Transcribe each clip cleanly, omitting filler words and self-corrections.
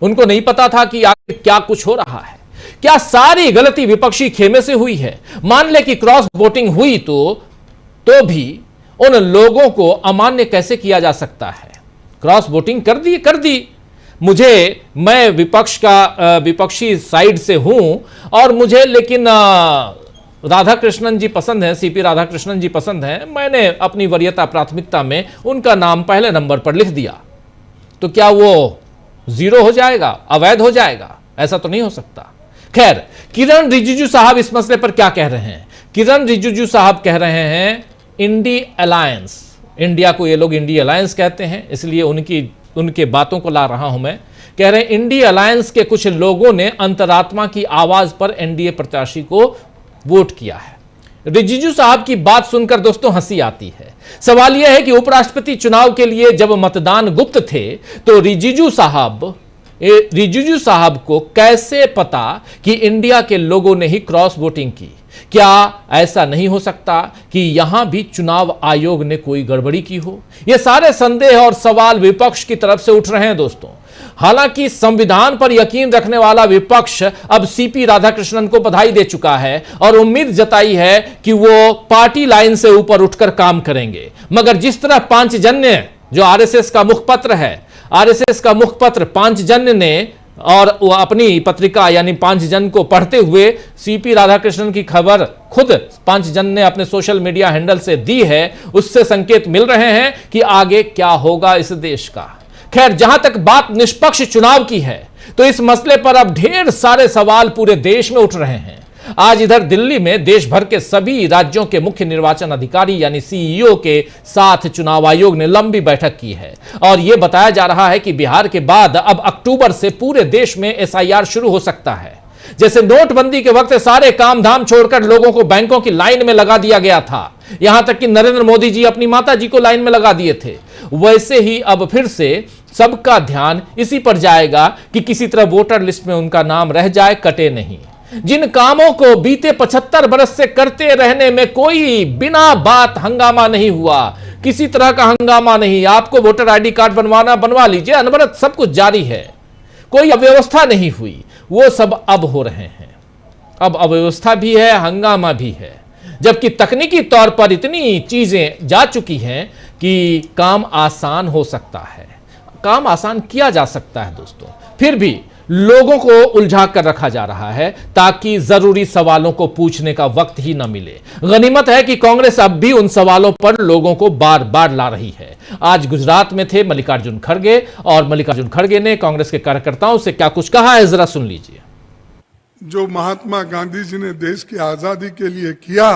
उनको नहीं पता था कि आखिर क्या कुछ हो रहा है? क्या सारी गलती विपक्षी खेमे से हुई है? मान ले कि क्रॉस वोटिंग हुई तो भी उन लोगों को अमान्य कैसे किया जा सकता है? क्रॉस वोटिंग कर दी। मैं विपक्षी साइड से हूं और मुझे लेकिन राधाकृष्णन जी पसंद है, सीपी राधाकृष्णन जी पसंद है। मैंने अपनी वरीयता प्राथमिकता में उनका नाम पहले नंबर पर लिख दिया, तो क्या वो जीरो हो जाएगा, अवैध हो जाएगा? ऐसा तो नहीं हो सकता। खैर, किरण रिजिजू साहब इस मसले पर क्या कह रहे हैं? किरण रिजिजू साहब कह रहे हैं इंडी अलायंस, इंडिया को ये लोग इंडी अलायंस कहते हैं, इसलिए उनके बातों को ला रहा हूं मैं। कह रहे हैं इंडी अलायंस के कुछ लोगों ने अंतरात्मा की आवाज पर एनडीए प्रत्याशी को वोट किया है। रिजिजू साहब की बात सुनकर दोस्तों हंसी आती है। सवाल यह है कि उपराष्ट्रपति चुनाव के लिए जब मतदान गुप्त थे तो रिजिजू साहब को कैसे पता कि इंडिया के लोगों ने ही क्रॉस वोटिंग की? क्या ऐसा नहीं हो सकता कि यहां भी चुनाव आयोग ने कोई गड़बड़ी की हो? यह सारे संदेह और सवाल विपक्ष की तरफ से उठ रहे हैं दोस्तों। हालांकि संविधान पर यकीन रखने वाला विपक्ष अब सीपी राधाकृष्णन को बधाई दे चुका है और उम्मीद जताई है कि वो पार्टी लाइन से ऊपर उठकर काम करेंगे। मगर जिस तरह पांचजन्य, जो आरएसएस का मुखपत्र है, आरएसएस का मुखपत्र पांचजन्य ने और वो अपनी पत्रिका यानी पांचजन को पढ़ते हुए सीपी राधाकृष्णन की खबर खुद पांचजन ने अपने सोशल मीडिया हैंडल से दी है, उससे संकेत मिल रहे हैं कि आगे क्या होगा इस देश का। खैर, जहां तक बात निष्पक्ष चुनाव की है तो इस मसले पर अब ढेर सारे सवाल पूरे देश में उठ रहे हैं। आज इधर दिल्ली में देश भर के सभी राज्यों के मुख्य निर्वाचन अधिकारी यानी सीईओ के साथ चुनाव आयोग ने लंबी बैठक की है और यह बताया जा रहा है कि बिहार के बाद अब अक्टूबर से पूरे देश में एसआईआर शुरू हो सकता है। जैसे नोटबंदी के वक्त सारे काम धाम छोड़कर लोगों को बैंकों की लाइन में लगा दिया गया था, यहां तक कि नरेंद्र मोदी जी अपनी माता जी को लाइन में लगा दिए थे, वैसे ही अब फिर से सबका ध्यान इसी पर जाएगा कि किसी तरह वोटर लिस्ट में उनका नाम रह जाए, कटे नहीं। जिन कामों को बीते 75 बरस से करते रहने में कोई बिना बात हंगामा नहीं हुआ, किसी तरह का हंगामा नहीं, आपको वोटर आईडी कार्ड बनवाना बनवा लीजिए, अनवरत सब कुछ जारी है, कोई अव्यवस्था नहीं हुई, वो सब अब हो रहे हैं। अब अव्यवस्था भी है, हंगामा भी है, जबकि तकनीकी तौर पर इतनी चीजें जा चुकी हैं कि काम आसान हो सकता है, काम आसान किया जा सकता है दोस्तों। फिर भी लोगों को उलझा कर रखा जा रहा है ताकि जरूरी सवालों को पूछने का वक्त ही न मिले। गनीमत है कि कांग्रेस अब भी उन सवालों पर लोगों को बार बार ला रही है। आज गुजरात में थे मल्लिकार्जुन खड़गे और मल्लिकार्जुन खड़गे ने कांग्रेस के कार्यकर्ताओं से क्या कुछ कहा है, जरा सुन लीजिए। जो महात्मा गांधी जी ने देश की आजादी के लिए किया,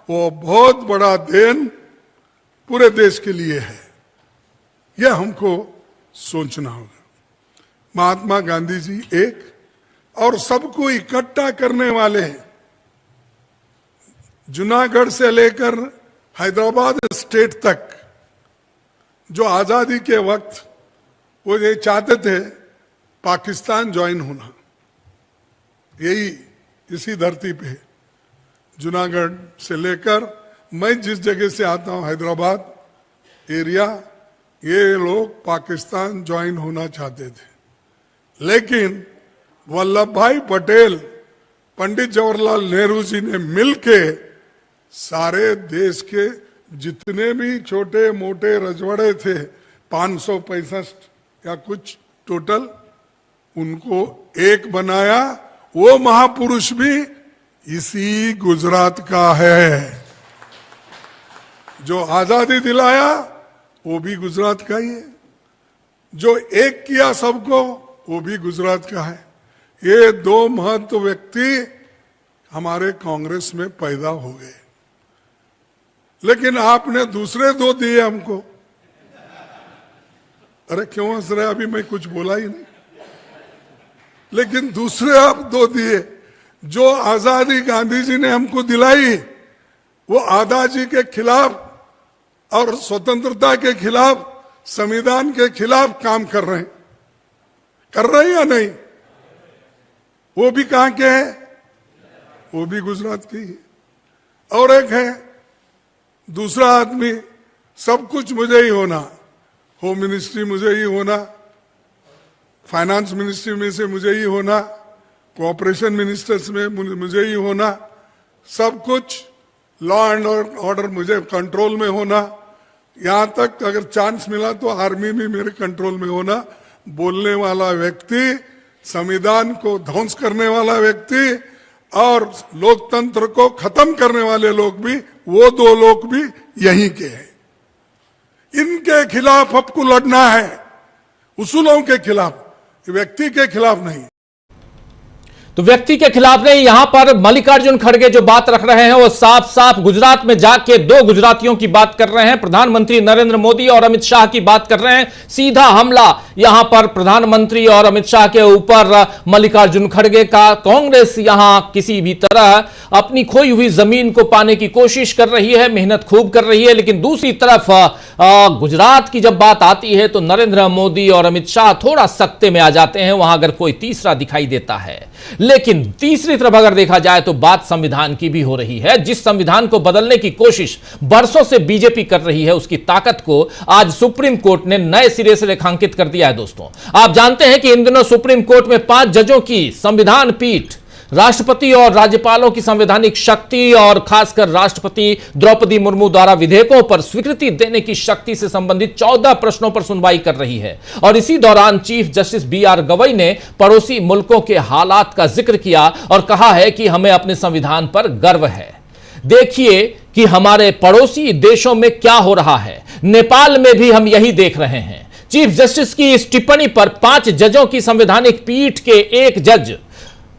वो बहुत बड़ा देन पूरे देश के लिए है, यह हमको सोचना होगा। महात्मा गांधी जी एक और सबको इकट्ठा करने वाले हैं। जूनागढ़ से लेकर हैदराबाद स्टेट तक जो आजादी के वक्त वो ये चाहते थे पाकिस्तान ज्वाइन होना, यही इसी धरती पे जूनागढ़ से लेकर मैं जिस जगह से आता हूं हैदराबाद एरिया, ये लोग पाकिस्तान ज्वाइन होना चाहते थे। लेकिन वल्लभ भाई पटेल, पंडित जवाहरलाल नेहरू जी ने मिलके सारे देश के जितने भी छोटे मोटे रजवाड़े थे 565 या कुछ टोटल, उनको एक बनाया। वो महापुरुष भी इसी गुजरात का है। जो आजादी दिलाया वो भी गुजरात का ही है। जो एक किया सबको वो भी गुजरात का है। ये दो महत्व व्यक्ति हमारे कांग्रेस में पैदा हो गए, लेकिन आपने दूसरे दो दिए हमको। अरे क्यों हंस रहे, अभी मैं कुछ बोला ही नहीं। लेकिन दूसरे आप दो दिए। जो आजादी गांधी जी ने हमको दिलाई, वो आजादी के खिलाफ और स्वतंत्रता के खिलाफ, संविधान के खिलाफ काम कर रहे हैं या नहीं? वो भी कहां के हैं? वो भी गुजरात की है। और एक है दूसरा आदमी, सब कुछ मुझे ही होना, होम मिनिस्ट्री मुझे ही होना, फाइनेंस मिनिस्ट्री में से मुझे ही होना, कोऑपरेशन मिनिस्टर्स में मुझे ही होना, सब कुछ लॉ एंड ऑर्डर मुझे कंट्रोल में होना, यहां तक अगर चांस मिला तो आर्मी भी मेरे कंट्रोल में होना। बोलने वाला व्यक्ति, संविधान को ध्वंस करने वाला व्यक्ति और लोकतंत्र को खत्म करने वाले लोग भी, वो दो लोग भी यहीं के हैं। इनके खिलाफ आपको लड़ना है, उसूलों के खिलाफ, व्यक्ति के खिलाफ नहीं। तो व्यक्ति के खिलाफ नहीं, यहां पर मल्लिकार्जुन खड़गे जो बात रख रहे हैं वो साफ साफ गुजरात में जाके दो गुजरातियों की बात कर रहे हैं, प्रधानमंत्री नरेंद्र मोदी और अमित शाह की बात कर रहे हैं। सीधा हमला यहां पर प्रधानमंत्री और अमित शाह के ऊपर मल्लिकार्जुन खड़गे का। कांग्रेस यहां किसी भी तरह अपनी खोई हुई जमीन को पाने की कोशिश कर रही है, मेहनत खूब कर रही है, लेकिन दूसरी तरफ गुजरात की जब बात आती है तो नरेंद्र मोदी और अमित शाह थोड़ा सख्ते में आ जाते हैं, वहां अगर कोई तीसरा दिखाई देता है। लेकिन तीसरी तरफ अगर देखा जाए तो बात संविधान की भी हो रही है। जिस संविधान को बदलने की कोशिश बरसों से बीजेपी कर रही है, उसकी ताकत को आज सुप्रीम कोर्ट ने नए सिरे से रेखांकित कर दिया है। दोस्तों, आप जानते हैं कि इन दिनों सुप्रीम कोर्ट में 5 जजों की संविधान पीठ राष्ट्रपति और राज्यपालों की संवैधानिक शक्ति और खासकर राष्ट्रपति द्रौपदी मुर्मू द्वारा विधेयकों पर स्वीकृति देने की शक्ति से संबंधित 14 प्रश्नों पर सुनवाई कर रही है। और इसी दौरान चीफ जस्टिस BR गवई ने पड़ोसी मुल्कों के हालात का जिक्र किया और कहा है कि हमें अपने संविधान पर गर्व है। देखिए कि हमारे पड़ोसी देशों में क्या हो रहा है, नेपाल में भी हम यही देख रहे हैं। चीफ जस्टिस की इस टिप्पणी पर 5 जजों की संवैधानिक पीठ के एक जज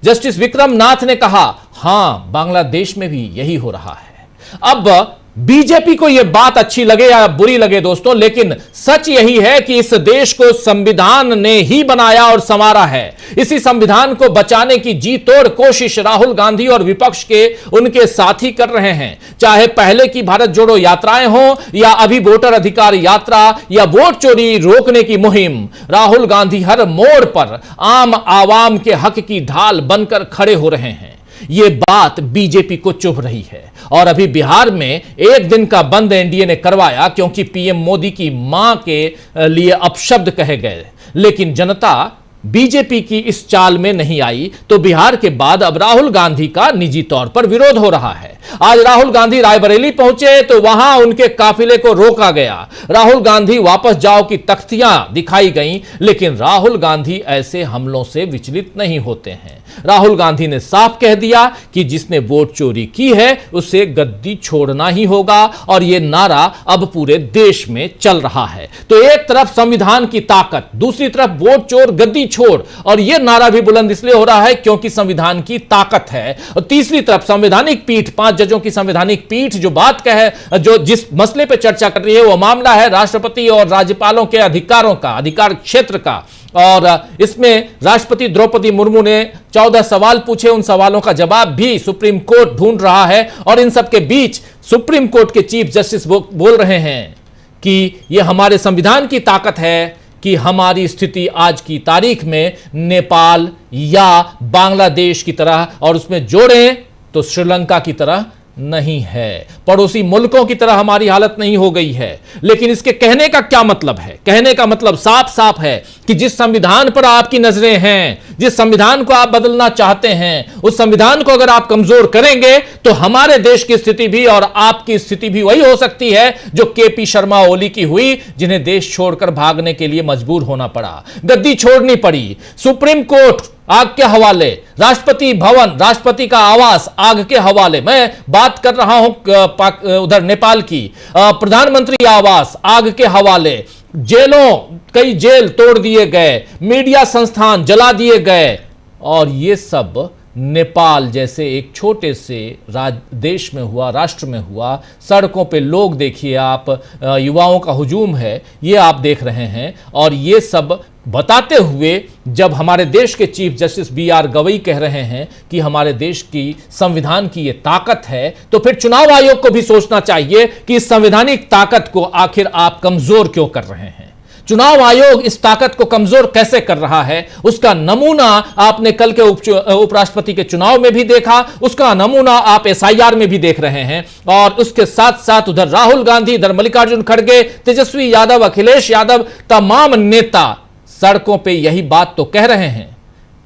जस्टिस विक्रम नाथ ने कहा, हां, बांग्लादेश में भी यही हो रहा है। अब बीजेपी को यह बात अच्छी लगे या बुरी लगे दोस्तों, लेकिन सच यही है कि इस देश को संविधान ने ही बनाया और संवारा है। इसी संविधान को बचाने की जी तोड़ कोशिश राहुल गांधी और विपक्ष के उनके साथी कर रहे हैं। चाहे पहले की भारत जोड़ो यात्राएं हो या अभी वोटर अधिकार यात्रा या वोट चोरी रोकने की मुहिम, राहुल गांधी हर मोड़ पर आम आवाम के हक की ढाल बनकर खड़े हो रहे हैं। यह बात बीजेपी को चुभ रही है। और अभी बिहार में 1 दिन का बंद एनडीए ने करवाया क्योंकि पीएम मोदी की मां के लिए अपशब्द कहे गए, लेकिन जनता बीजेपी की इस चाल में नहीं आई। तो बिहार के बाद अब राहुल गांधी का निजी तौर पर विरोध हो रहा है। आज राहुल गांधी रायबरेली पहुंचे तो वहां उनके काफिले को रोका गया। राहुल गांधी वापस जाओ की तख्तियां दिखाई गईं, लेकिन राहुल गांधी ऐसे हमलों से विचलित नहीं होते हैं। राहुल गांधी ने साफ कह दिया कि जिसने वोट चोरी की है उसे गद्दी छोड़ना ही होगा, और यह नारा अब पूरे देश में चल रहा है। तो एक तरफ संविधान की ताकत, दूसरी तरफ वोट चोर गद्दी छोड़, और यह नारा भी बुलंद इसलिए हो रहा है क्योंकि संविधान की ताकत है। और तीसरी तरफ संवैधानिक पीठ, 5 जजों की संवैधानिक पीठ जो बात कहे, जो जिस मसले पर चर्चा कर रही है वो मामला है राष्ट्रपति और राज्यपालों के अधिकारों का, अधिकार क्षेत्र का। और इसमें राष्ट्रपति द्रौपदी मुर्मू ने 14 सवाल पूछे, उन सवालों का जवाब भी सुप्रीम कोर्ट ढूंढ रहा है। और इन सब के बीच सुप्रीम कोर्ट के चीफ जस्टिस बोल रहे हैं कि यह हमारे संविधान की ताकत है कि हमारी स्थिति आज की तारीख में नेपाल या बांग्लादेश की तरह, और उसमें जोड़ें तो श्रीलंका की तरह नहीं है, पड़ोसी मुल्कों की तरह हमारी हालत नहीं हो गई है। लेकिन इसके कहने का क्या मतलब है? कहने का मतलब साफ साफ है कि जिस संविधान पर आपकी नजरें हैं, जिस संविधान को आप बदलना चाहते हैं, उस संविधान को अगर आप कमजोर करेंगे तो हमारे देश की स्थिति भी और आपकी स्थिति भी वही हो सकती है जो KP शर्मा ओली की हुई, जिन्हें देश छोड़कर भागने के लिए मजबूर होना पड़ा, गद्दी छोड़नी पड़ी। सुप्रीम कोर्ट आग के हवाले, राष्ट्रपति भवन, राष्ट्रपति का आवास आग के हवाले। मैं बात कर रहा हूं उधर नेपाल की, प्रधानमंत्री आवास आग के हवाले, जेलों, कई जेल तोड़ दिए गए, मीडिया संस्थान जला दिए गए। और ये सब नेपाल जैसे एक छोटे से देश में हुआ, राष्ट्र में हुआ। सड़कों पे लोग देखिए आप, युवाओं का हुजूम है, ये आप देख रहे हैं। और ये सब बताते हुए जब हमारे देश के चीफ जस्टिस BR गवई कह रहे हैं कि हमारे देश की संविधान की ये ताकत है, तो फिर चुनाव आयोग को भी सोचना चाहिए कि इस संवैधानिक ताकत को आखिर आप कमजोर क्यों कर रहे हैं। चुनाव आयोग इस ताकत को कमजोर कैसे कर रहा है, उसका नमूना आपने कल के उपराष्ट्रपति के चुनाव में भी देखा, उसका नमूना आप SIR में भी देख रहे हैं। और उसके साथ साथ उधर राहुल गांधी, इधर मल्लिकार्जुन खड़गे, तेजस्वी यादव, अखिलेश यादव, तमाम नेता सड़कों पे यही बात तो कह रहे हैं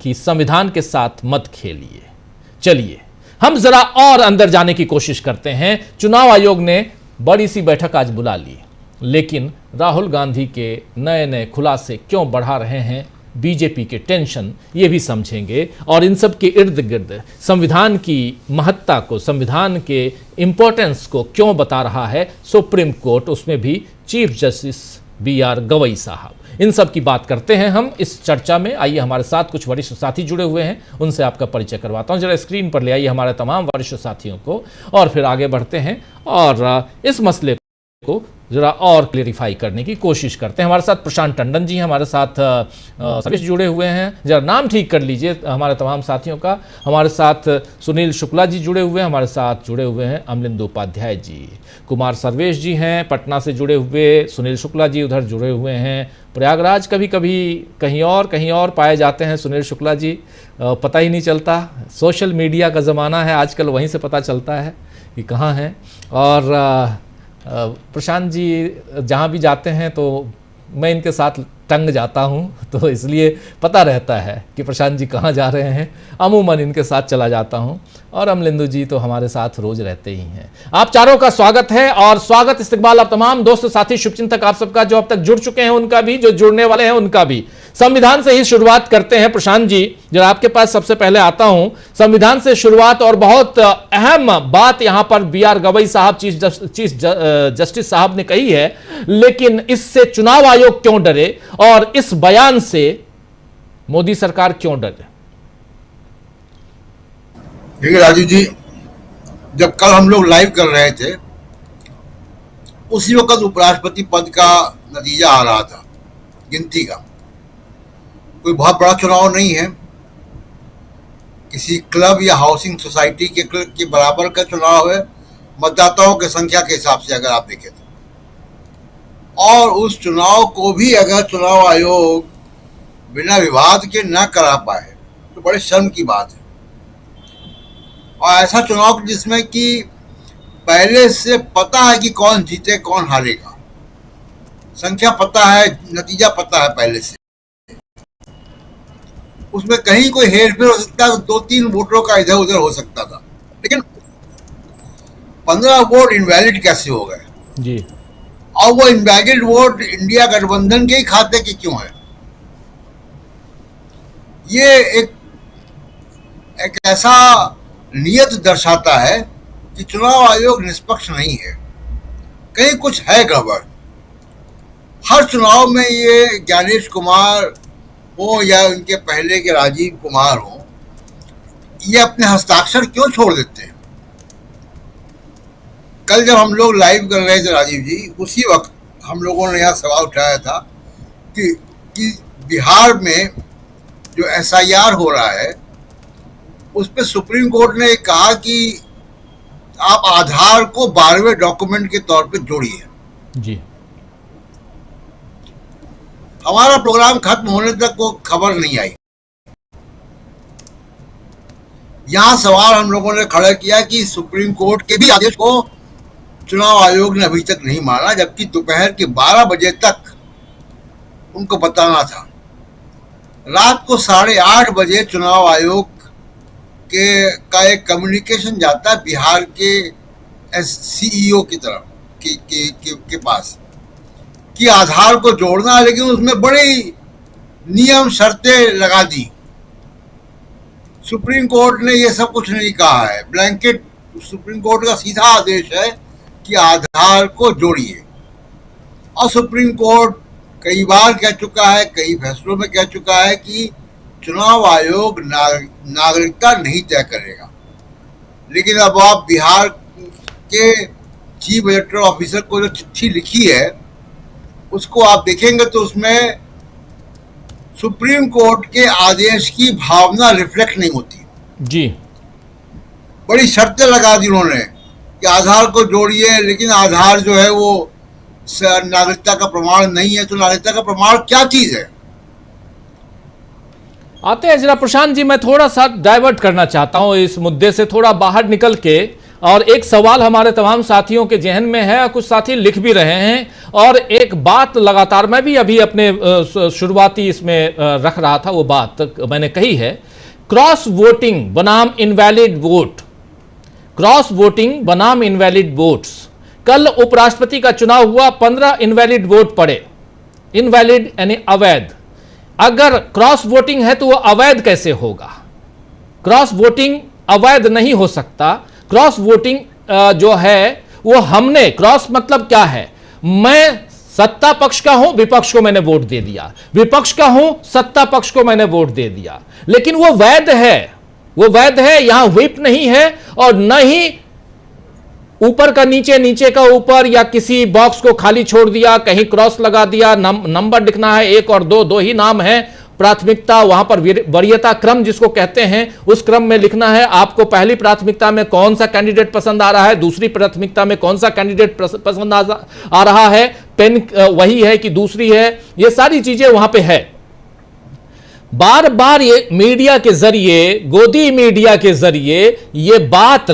कि संविधान के साथ मत खेलिए। चलिए हम जरा और अंदर जाने की कोशिश करते हैं। चुनाव आयोग ने बड़ी सी बैठक आज बुला ली, लेकिन राहुल गांधी के नए नए खुलासे क्यों बढ़ा रहे हैं बीजेपी के टेंशन, ये भी समझेंगे। और इन सब के इर्द गिर्द संविधान की महत्ता को, संविधान के इंपॉर्टेंस को क्यों बता रहा है सुप्रीम कोर्ट, उसमें भी चीफ जस्टिस BR गवई साहब। इन सब की बात करते हैं हम इस चर्चा में। आइए हमारे साथ कुछ वरिष्ठ साथी जुड़े हुए हैं, उनसे आपका परिचय करवाता हूं। जरा स्क्रीन पर ले आइए हमारे तमाम वरिष्ठ साथियों को और फिर आगे बढ़ते हैं और इस मसले को जरा और क्लेरिफाई करने की कोशिश करते हैं। हमारे साथ प्रशांत टंडन जी हैं, हमारे साथ सर्वेश जुड़े हुए हैं। जरा नाम ठीक कर लीजिए हमारे तमाम साथियों का। हमारे साथ सुनील शुक्ला जी जुड़े हुए हैं, हमारे साथ जुड़े हुए हैं अमलिंदु उपाध्याय जी, कुमार सर्वेश जी हैं पटना से जुड़े हुए, सुनील शुक्ला जी उधर जुड़े हुए हैं। प्रयागराज कभी कभी कहीं और पाए जाते हैं सुनील शुक्ला जी, पता ही नहीं चलता। सोशल मीडिया का ज़माना है आजकल, वहीं से पता चलता है कि कहाँ हैं। और प्रशांत जी जहाँ भी जाते हैं तो मैं इनके साथ टंग जाता हूँ, तो इसलिए पता रहता है कि प्रशांत जी कहाँ जा रहे हैं। अमूमन इनके साथ चला जाता हूँ। और अमलिंदु जी तो हमारे साथ रोज रहते ही हैं। आप चारों का स्वागत है और स्वागत इस्तकबाल आप तमाम दोस्त साथी शुभचिंतक आप सबका, जो अब तक जुड़ चुके हैं उनका भी, जो जुड़ने वाले हैं उनका भी। संविधान से ही शुरुआत करते हैं। प्रशांत जी जरा आपके पास सबसे पहले आता हूं। संविधान से शुरुआत, और बहुत अहम बात यहां पर BR गवई साहब चीफ जस्टिस साहब ने कही है, लेकिन इससे चुनाव आयोग क्यों डरे और इस बयान से मोदी सरकार क्यों डरे? देखिए राजीव जी, जब कल हम लोग लाइव कर रहे थे उसी वक्त उपराष्ट्रपति पद का नतीजा आ रहा था, गिनती का। कोई बहुत बड़ा चुनाव नहीं है, किसी क्लब या हाउसिंग सोसाइटी के बराबर का चुनाव है मतदाताओं की संख्या के हिसाब से, अगर आप देखें तो। और उस चुनाव को भी अगर चुनाव आयोग बिना विवाद के न करा पाए तो बड़े शर्म की बात है। और ऐसा चुनाव जिसमें कि पहले से पता है कि कौन जीते कौन हारेगा, संख्या पता है, नतीजा पता है पहले से, उसमें कहीं कोई हेरफेर हो सकता है, 2-3 वोटरों का इधर उधर हो सकता था, लेकिन 15 वोट इनवैलिड कैसे हो गए जी? और वो इनवैलिड वोट इंडिया गठबंधन के ही खाते के क्यों है? ये एक ऐसा नियत दर्शाता है कि चुनाव आयोग निष्पक्ष नहीं है, कहीं कुछ है गड़बड़। हर चुनाव में ये ज्ञानेश कुमार हो या उनके पहले के राजीव कुमार हो, ये अपने हस्ताक्षर क्यों छोड़ देते हैं? कल जब हम लोग लाइव कर रहे थे राजीव जी, उसी वक्त हम लोगों ने यहाँ सवाल उठाया था कि बिहार में जो SIR हो रहा है उस पर सुप्रीम कोर्ट ने कहा कि आप आधार को 12वें डॉक्यूमेंट के तौर पे जोड़िए जी। हमारा प्रोग्राम खत्म होने तक वो खबर नहीं आई। यहां सवाल हम लोगों ने खड़ा किया कि सुप्रीम कोर्ट के भी आदेश को चुनाव आयोग ने अभी तक नहीं माना, जबकि दोपहर के 12 बजे तक उनको बताना था। रात को 8:30 बजे चुनाव आयोग का एक कम्युनिकेशन जाता है बिहार के CEO की तरफ के पास कि आधार को जोड़ना है, लेकिन उसमें बड़ी नियम शर्तें लगा दी। सुप्रीम कोर्ट ने ये सब कुछ नहीं कहा है, ब्लैंकेट सुप्रीम कोर्ट का सीधा आदेश है कि आधार को जोड़िए। और सुप्रीम कोर्ट कई बार कह चुका है, कई फैसलों में कह चुका है कि चुनाव आयोग नागरिकता नहीं तय करेगा। लेकिन अब आप बिहार के चीफ इलेक्टोरल ऑफिसर को जो चिट्ठी लिखी है उसको आप देखेंगे तो उसमें सुप्रीम कोर्ट के आदेश की भावना रिफ्लेक्ट नहीं होती जी। बड़ी शर्तें लगा दी उन्होंने कि आधार को जोड़िए, लेकिन आधार जो है वो नागरिकता का प्रमाण नहीं है। तो नागरिकता का प्रमाण क्या चीज है? आते हैं जरा प्रशांत जी, मैं थोड़ा सा डाइवर्ट करना चाहता हूं इस मुद्दे से, थोड़ा बाहर निकल के और एक सवाल हमारे तमाम साथियों के जहन में है, कुछ साथी लिख भी रहे हैं, और एक बात लगातार मैं भी अभी अपने शुरुआती इसमें रख रहा था, वो बात मैंने कही है, क्रॉस वोटिंग बनाम इनवैलिड वोट, क्रॉस वोटिंग बनाम इनवैलिड वोट्स। कल उपराष्ट्रपति का चुनाव हुआ, 15 इनवैलिड वोट पड़े, इनवैलिड यानी अवैध। अगर क्रॉस वोटिंग है तो वो अवैध कैसे होगा? क्रॉस वोटिंग अवैध नहीं हो सकता। क्रॉस वोटिंग जो है वो हमने, क्रॉस मतलब क्या है, मैं सत्ता पक्ष का हूं, विपक्ष को मैंने वोट दे दिया, विपक्ष का हूं, सत्ता पक्ष को मैंने वोट दे दिया, लेकिन वो वैध है, वो वैध है। यहां व्हिप नहीं है और न ही ऊपर का नीचे, नीचे का ऊपर, या किसी बॉक्स को खाली छोड़ दिया, कहीं क्रॉस लगा दिया, नंबर लिखना है 1 और 2, 2 ही नाम है, प्राथमिकता वहां पर वरीयता क्रम जिसको कहते हैं उस क्रम में लिखना है। आपको पहली प्राथमिकता में कौन सा कैंडिडेट पसंद आ रहा है, दूसरी प्राथमिकता में कौन सा कैंडिडेट पसंद आ रहा है, पेन वही है कि दूसरी है, ये सारी चीजें वहां पे है। बार बार ये मीडिया के जरिए, गोदी मीडिया के जरिए ये बात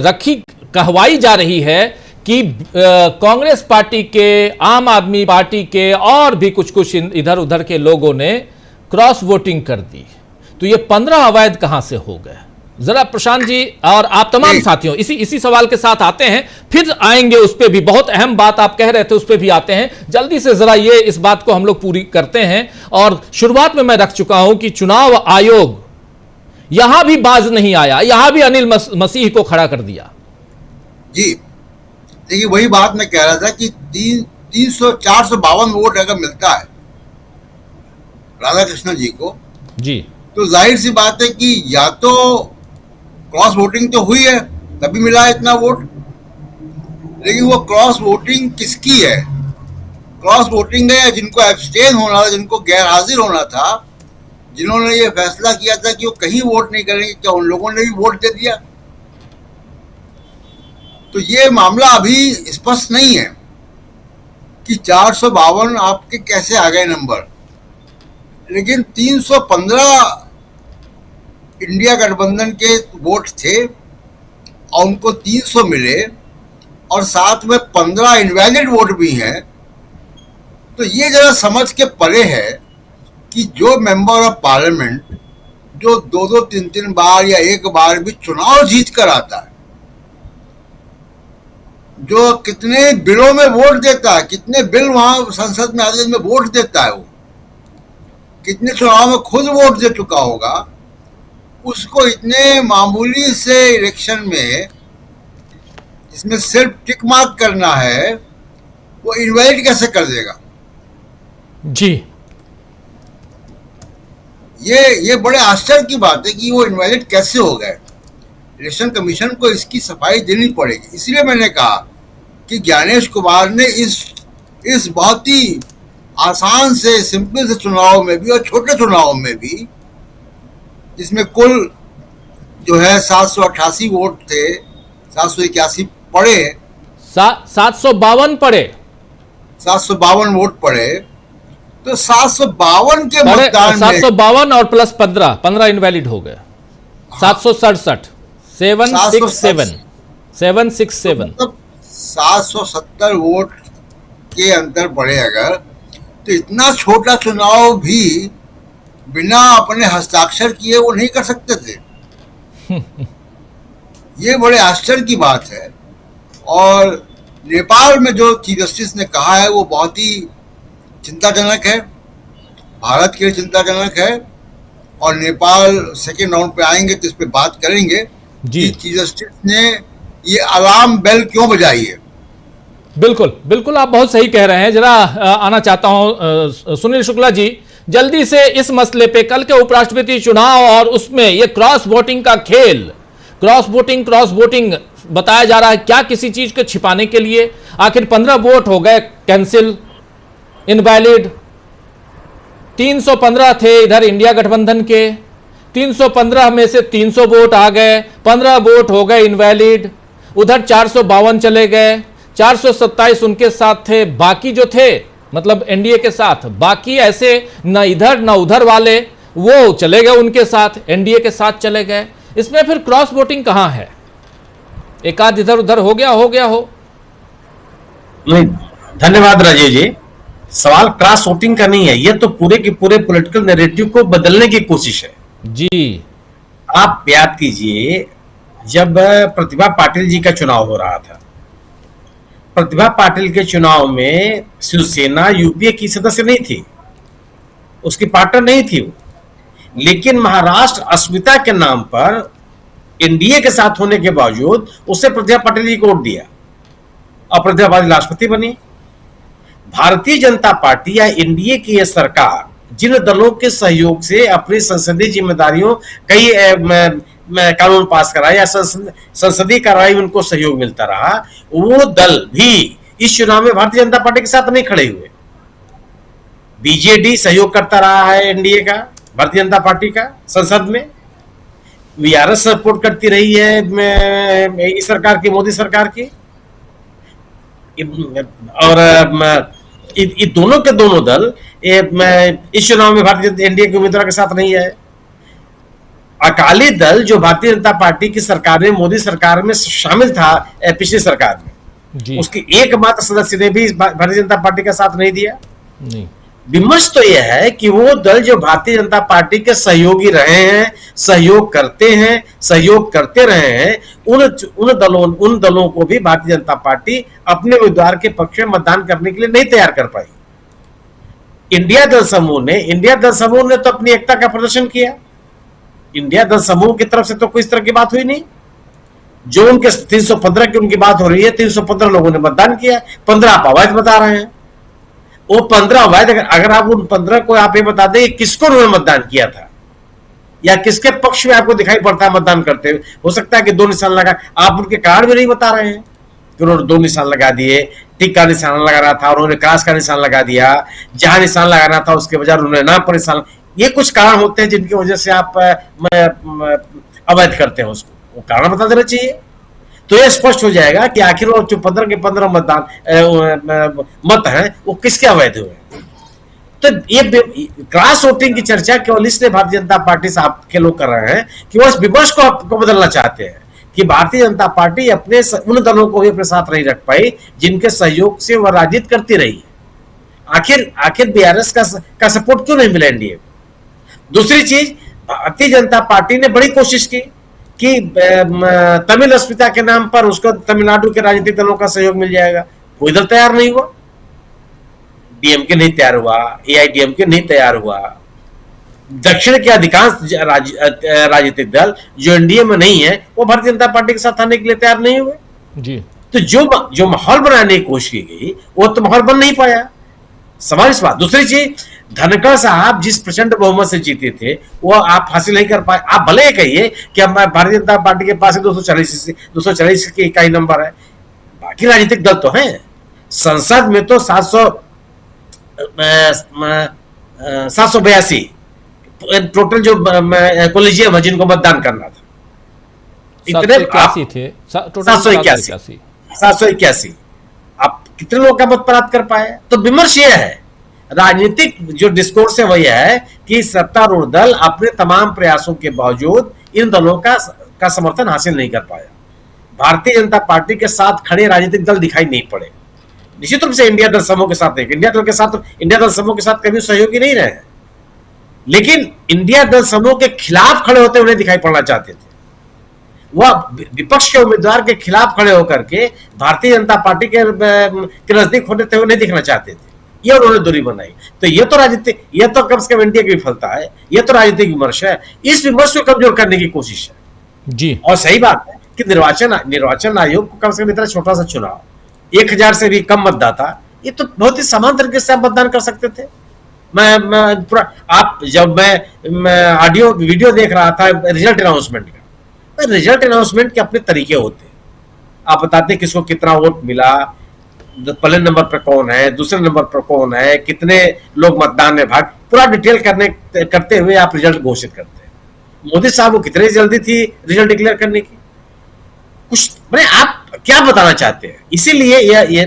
कहवाई जा रही है कि कांग्रेस पार्टी के, आम आदमी पार्टी के और भी कुछ इधर उधर के लोगों ने क्रॉस वोटिंग कर दी। तो ये 15 अवैध कहां से हो गए? जरा प्रशांत जी और आप तमाम साथियों इसी सवाल के साथ आते हैं, फिर आएंगे उस पर भी, बहुत अहम बात आप कह रहे थे उस पर भी आते हैं। जल्दी से जरा ये इस बात को हम लोग पूरी करते हैं। और शुरुआत में मैं रख चुका हूं कि चुनाव आयोग यहां भी बाज नहीं आया, यहां भी अनिल मसीह को खड़ा कर दिया। जी देखिए, वही बात मैं कह रहा था कि 452 वोट अगर मिलता है राधाकृष्णन जी को जी, तो जाहिर सी बात है कि या तो क्रॉस वोटिंग तो हुई है तभी मिला है इतना वोट, लेकिन वो क्रॉस वोटिंग किसकी है? क्रॉस वोटिंग है जिनको एब्सटेन होना था, जिनको गैर हाजिर होना था, जिन्होंने ये फैसला किया था कि वो कहीं वोट नहीं करेंगे, क्या उन लोगों ने भी वोट दे दिया? तो ये मामला अभी स्पष्ट नहीं है कि 452 आपके कैसे आ गए नंबर, लेकिन 315 इंडिया गठबंधन के वोट थे और उनको 300 मिले, और साथ में 15 इनवैलिड वोट भी हैं। तो ये जरा समझ के परे है कि जो मेंबर ऑफ पार्लियामेंट जो 2-2, 3-3 बार या एक बार भी चुनाव जीत कर आता है, जो कितने बिलों में वोट देता है, कितने बिल वहां संसद में आते में वोट देता है, वो कितने चुनाव में खुद वोट दे चुका होगा, उसको इतने मामूली से इलेक्शन में जिसमें सिर्फ टिक मार्क करना है, वो इनवैलिड कैसे कर देगा? जी, ये बड़े आश्चर्य की बात है कि वो इनवैलिड कैसे हो गए। इलेक्शन कमीशन को इसकी सफाई देनी पड़ेगी। इसलिए मैंने कहा कि ज्ञानेश कुमार ने इस बहुत ही आसान से, सिंपल से चुनाव में भी और छोटे चुनाव में भी, जिसमें कुल जो है 788 वोट थे, 781 पड़े, 752 पड़े, 752 वोट पड़े, तो 752 के मतदान में 752 और प्लस 15 इनवैलिड हो गए। 767 767 मतलब 770 वोट के अंतर पड़े अगर, तो इतना छोटा चुनाव भी बिना अपने हस्ताक्षर किए वो नहीं कर सकते थे। ये बड़े आश्चर्य की बात है। और नेपाल में जो चीफ जस्टिस ने कहा है वो बहुत ही चिंताजनक है, भारत के लिए चिंताजनक है। और नेपाल सेकेंड राउंड पे आएंगे तो इस पे बात करेंगे कि चीफ जस्टिस ने ये अलार्म बेल क्यों बजाई है। बिल्कुल बिल्कुल, आप बहुत सही कह रहे हैं। जरा आना चाहता हूं सुनील शुक्ला जी, जल्दी से इस मसले पे, कल के उपराष्ट्रपति चुनाव और उसमें ये क्रॉस वोटिंग का खेल, क्रॉस वोटिंग बताया जा रहा है, क्या किसी चीज को छिपाने के लिए? आखिर 15 वोट हो गए कैंसिल, इनवैलिड, 315 थे इधर इंडिया गठबंधन के, 315 में से 300 वोट आ गए, 15 वोट हो गए इनवैलिड, उधर 452 चले गए, 427 उनके साथ थे, बाकी जो थे मतलब एनडीए के साथ, बाकी ऐसे न इधर न उधर वाले वो चले गए उनके साथ, एनडीए के साथ चले गए। इसमें फिर क्रॉस वोटिंग कहां है? एक आध इधर उधर हो गया हो। नहीं, धन्यवाद राजीव जी। सवाल क्रॉस वोटिंग का नहीं है, ये तो पूरे के पूरे पॉलिटिकल नैरेटिव को बदलने की कोशिश है जी। आप याद कीजिए, जब प्रतिभा पाटिल जी का चुनाव हो रहा था, प्रतिभा पाटिल के चुनाव में शिवसेना यूपीए की सदस्य नहीं थी, उसकी पार्टनर नहीं थी वो, लेकिन महाराष्ट्र अस्मिता के नाम पर एनडीए के साथ होने के बावजूद उसने प्रतिभा पाटिल जी को वोट दिया और प्रतिभा पाटिल राष्ट्रपति बनी। भारतीय जनता पार्टी या एनडीए की यह सरकार जिन दलों के सहयोग से अपनी संसदीय जिम्मेदारियों कई कानून पास कराए या संसदीय कार्रवाई में उनको सहयोग मिलता रहा, वो दल भी इस चुनाव में भारतीय जनता पार्टी के साथ नहीं खड़े हुए। बीजेडी सहयोग करता रहा है एनडीए का, भारतीय जनता पार्टी का संसद में, वीआरएस सपोर्ट करती रही है इस सरकार की, मोदी सरकार की, और ये दोनों के दोनों दल इस चुनाव में भारतीय एनडीए के उम्मीदवार के साथ नहीं है। अकाली दल जो भारतीय जनता पार्टी की सरकार में, मोदी सरकार में शामिल था पिछली सरकार में जी, उसकी एकमात्र सदस्य ने भी भारतीय जनता पार्टी का साथ नहीं दिया। नहीं, विमर्श तो यह है कि वो दल जो भारतीय जनता पार्टी के सहयोगी रहे हैं, सहयोग करते हैं, सहयोग करते रहे हैं, उन दलों को भी भारतीय जनता पार्टी अपने उम्मीदवार के पक्ष में मतदान करने के लिए नहीं तैयार कर पाई। इंडिया दल समूह ने तो अपनी एकता का प्रदर्शन किया। इंडिया दल समूह की तरफ से तो कोई इस तरह की बात हुई नहीं। जो उनके 315 की उनकी बात हो रही है, 315 लोगों ने मतदान किया, 15 आप अवैध बता रहे हैं। वो 15 अवैध, अगर आप उन 15 को आप ये बता दें किसको उन्होंने मतदान किया था या किसके पक्ष में आपको दिखाई पड़ता है मतदान करते हुए, हो सकता है कि 2 निशान लगा, आप उनके कारण भी नहीं बता रहे हैं कि उन्होंने 2 निशान लगा दिए, टिक का निशान लगा रहा था उन्होंने क्रॉस का निशान लगा दिया, जहां निशान लगाना था उसके बजाय उन्होंने नाम पर निशान। ये कुछ कारण होते हैं जिनकी वजह से आप अवैध करते हैं, उसको वो कारण बता देना चाहिए। तो यह स्पष्ट हो जाएगा कि आखिर वो जो 15 के 15 मत हैं वो किसके अवैध हुए। तो ये क्रॉस वोटिंग की चर्चा केवल इसलिए भारतीय जनता पार्टी से आपके लोग कर रहे हैं कि वो इस विमर्श को आपको बदलना चाहते हैं कि भारतीय जनता पार्टी अपने उन दलों को भी अपने साथ नहीं रख पाई जिनके सहयोग से वह राजनीति करती रही। आखिर बीआरएस का सपोर्ट क्यों नहीं मिला एनडीए को। दूसरी चीज, भारतीय जनता पार्टी ने बड़ी कोशिश की कि तमिल अस्मिता के नाम पर उसको तमिलनाडु के राजनीतिक दलों का सहयोग मिल जाएगा, कोई दल तैयार नहीं हुआ। डीएमके नहीं तैयार हुआ, एआईडीएमके नहीं तैयार हुआ, दक्षिण के अधिकांश राजनीतिक दल जो एनडीए में नहीं है वो भारतीय जनता पार्टी के साथ आने के लिए तैयार नहीं हुए जी। तो जो माहौल बनाने की कोशिश की गई वो तो माहौल बन नहीं पाया, सवाल इस बात। दूसरी चीज, धनखड़ साहब जिस प्रचंड बहुमत से जीते थे वो आप हासिल नहीं कर पाए। आप भले कहिए कि हम भारतीय जनता पार्टी के पास 240 की इकाई नंबर है, बाकी राजनीतिक दल तो हैं। संसद में तो 782 टोटल जो कोलिजियम है जिनको मतदान करना था, इतने 781 थे, 781 आप कितने लोगों का मत प्राप्त कर पाए। तो विमर्श यह है, राजनीतिक जो डिस्कोर्स है वही है कि सत्तारूढ़ दल अपने तमाम प्रयासों के बावजूद इन दलों का समर्थन हासिल नहीं कर पाया। भारतीय जनता पार्टी के साथ खड़े राजनीतिक दल दिखाई नहीं पड़े। निश्चित रूप से इंडिया दल समूह के साथ नहीं, इंडिया दल समूह के साथ कभी सहयोगी नहीं रहे, लेकिन इंडिया दल समूह के खिलाफ खड़े होते उन्हें दिखाई पड़ना चाहते थे। वह विपक्ष के उम्मीदवार के खिलाफ खड़े होकर के भारतीय जनता पार्टी के नजदीक होते हुए नहीं दिखना चाहते थे, ये उन्होंने दूरी बनाई। तो ये तो राजनीतिक, ये तो कम से कम एनडीए की विफलता है, ये तो राजनीतिक विमर्श है। इस विमर्श को कमजोर करने की कोशिश है जी। और सही बात है कि निर्वाचन आयोग को कम से कम इतना छोटा सा चुनाव, 1000 से भी कम मतदाता, ये तो बहुत ही समान तरीके से आप मतदान कर सकते थे। जब मैं ऑडियो वीडियो देख रहा था रिजल्ट अनाउंसमेंट का, रिजल्ट अनाउंसमेंट के अपने तरीके होते हैं। आप बताते हैं किसको कितना वोट मिला, पहले नंबर पर कौन है, दूसरे नंबर पर कौन है, कितने लोग मतदान में भाग, पूरा डिटेल करते हुए आप रिजल्ट घोषित करते हैं। मोदी साहब को कितनी जल्दी थी रिजल्ट डिक्लेयर करने की, कुछ मैंने आप क्या बताना चाहते हैं। इसीलिए ये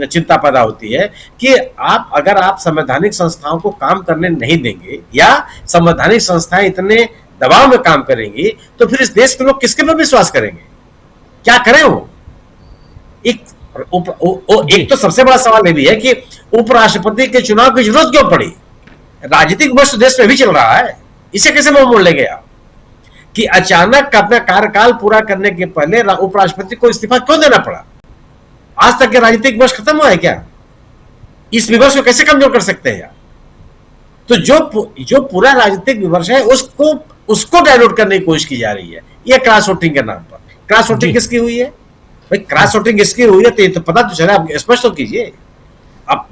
चिंता पैदा होती है कि अगर आप संवैधानिक संस्थाओं को काम करने नहीं देंगे या संवैधानिक संस्थाएं इतने दबाव में काम करेंगी तो फिर इस देश के लोग किसके पर विश्वास करेंगे। क्या करें वो? एक तो सबसे बड़ा सवाल ये भी है कि उपराष्ट्रपति के चुनाव की जरूरत क्यों पड़ी? राजनीतिक विमर्श देश में भी चल रहा है, इसे कैसे मोड़ लेंगे आप कि अचानक अपना कार्यकाल पूरा करने के पहले उपराष्ट्रपति को इस्तीफा क्यों देना पड़ा? आज तक के राजनीतिक विमर्श खत्म हुआ है क्या? इस विमर्श को कैसे कमजोर कर सकते हैं? तो जो पूरा राजनीतिक विमर्श है उसको डाइल्यूट करने की कोशिश की जा रही है, यह क्रॉस वोटिंग के नाम पर। क्रॉस वोटिंग किसकी हुई है भाई? क्रॉस वोटिंग किसकी हुई है तो पता तो चला, आप स्पष्ट तो कीजिए। अब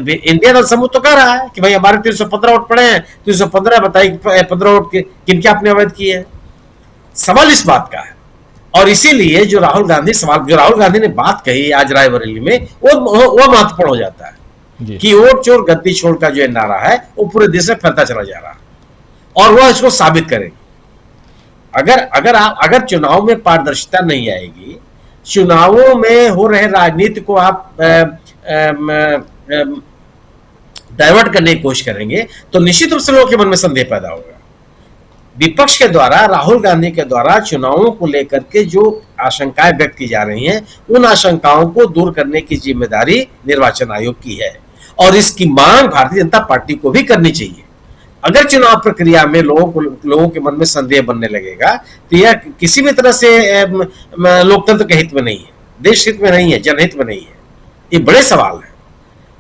इंडिया दल समूह तो कह रहा है कि भाई हमारे 315 वोट पड़े हैं, 315 बताइए 15 वोट किनके आपने अवैध किए हैं? सवाल इस बात का है। और इसीलिए जो राहुल गांधी ने बात कही आज रायबरेली में, वो महत्वपूर्ण हो जाता है कि वोट चोर गद्दी छोड़ का जो नारा है वो पूरे देश में फैलता चला जा रहा है और वह इसको साबित करेगी। अगर चुनाव में पारदर्शिता नहीं आएगी, चुनावों में हो रहे राजनीति को आप डाइवर्ट करने की कोशिश करेंगे तो निश्चित रूप से लोगों के मन में संदेह पैदा होगा। विपक्ष के द्वारा, राहुल गांधी के द्वारा चुनावों को लेकर के जो आशंकाएं व्यक्त की जा रही हैं, उन आशंकाओं को दूर करने की जिम्मेदारी निर्वाचन आयोग की है और इसकी मांग भारतीय जनता पार्टी को भी करनी चाहिए। अगर चुनाव प्रक्रिया में लोगों के मन में संदेह बनने लगेगा तो यह किसी भी तरह से लोकतंत्र के हित में नहीं है, देश हित में नहीं है, जनहित में नहीं है। ये बड़े सवाल है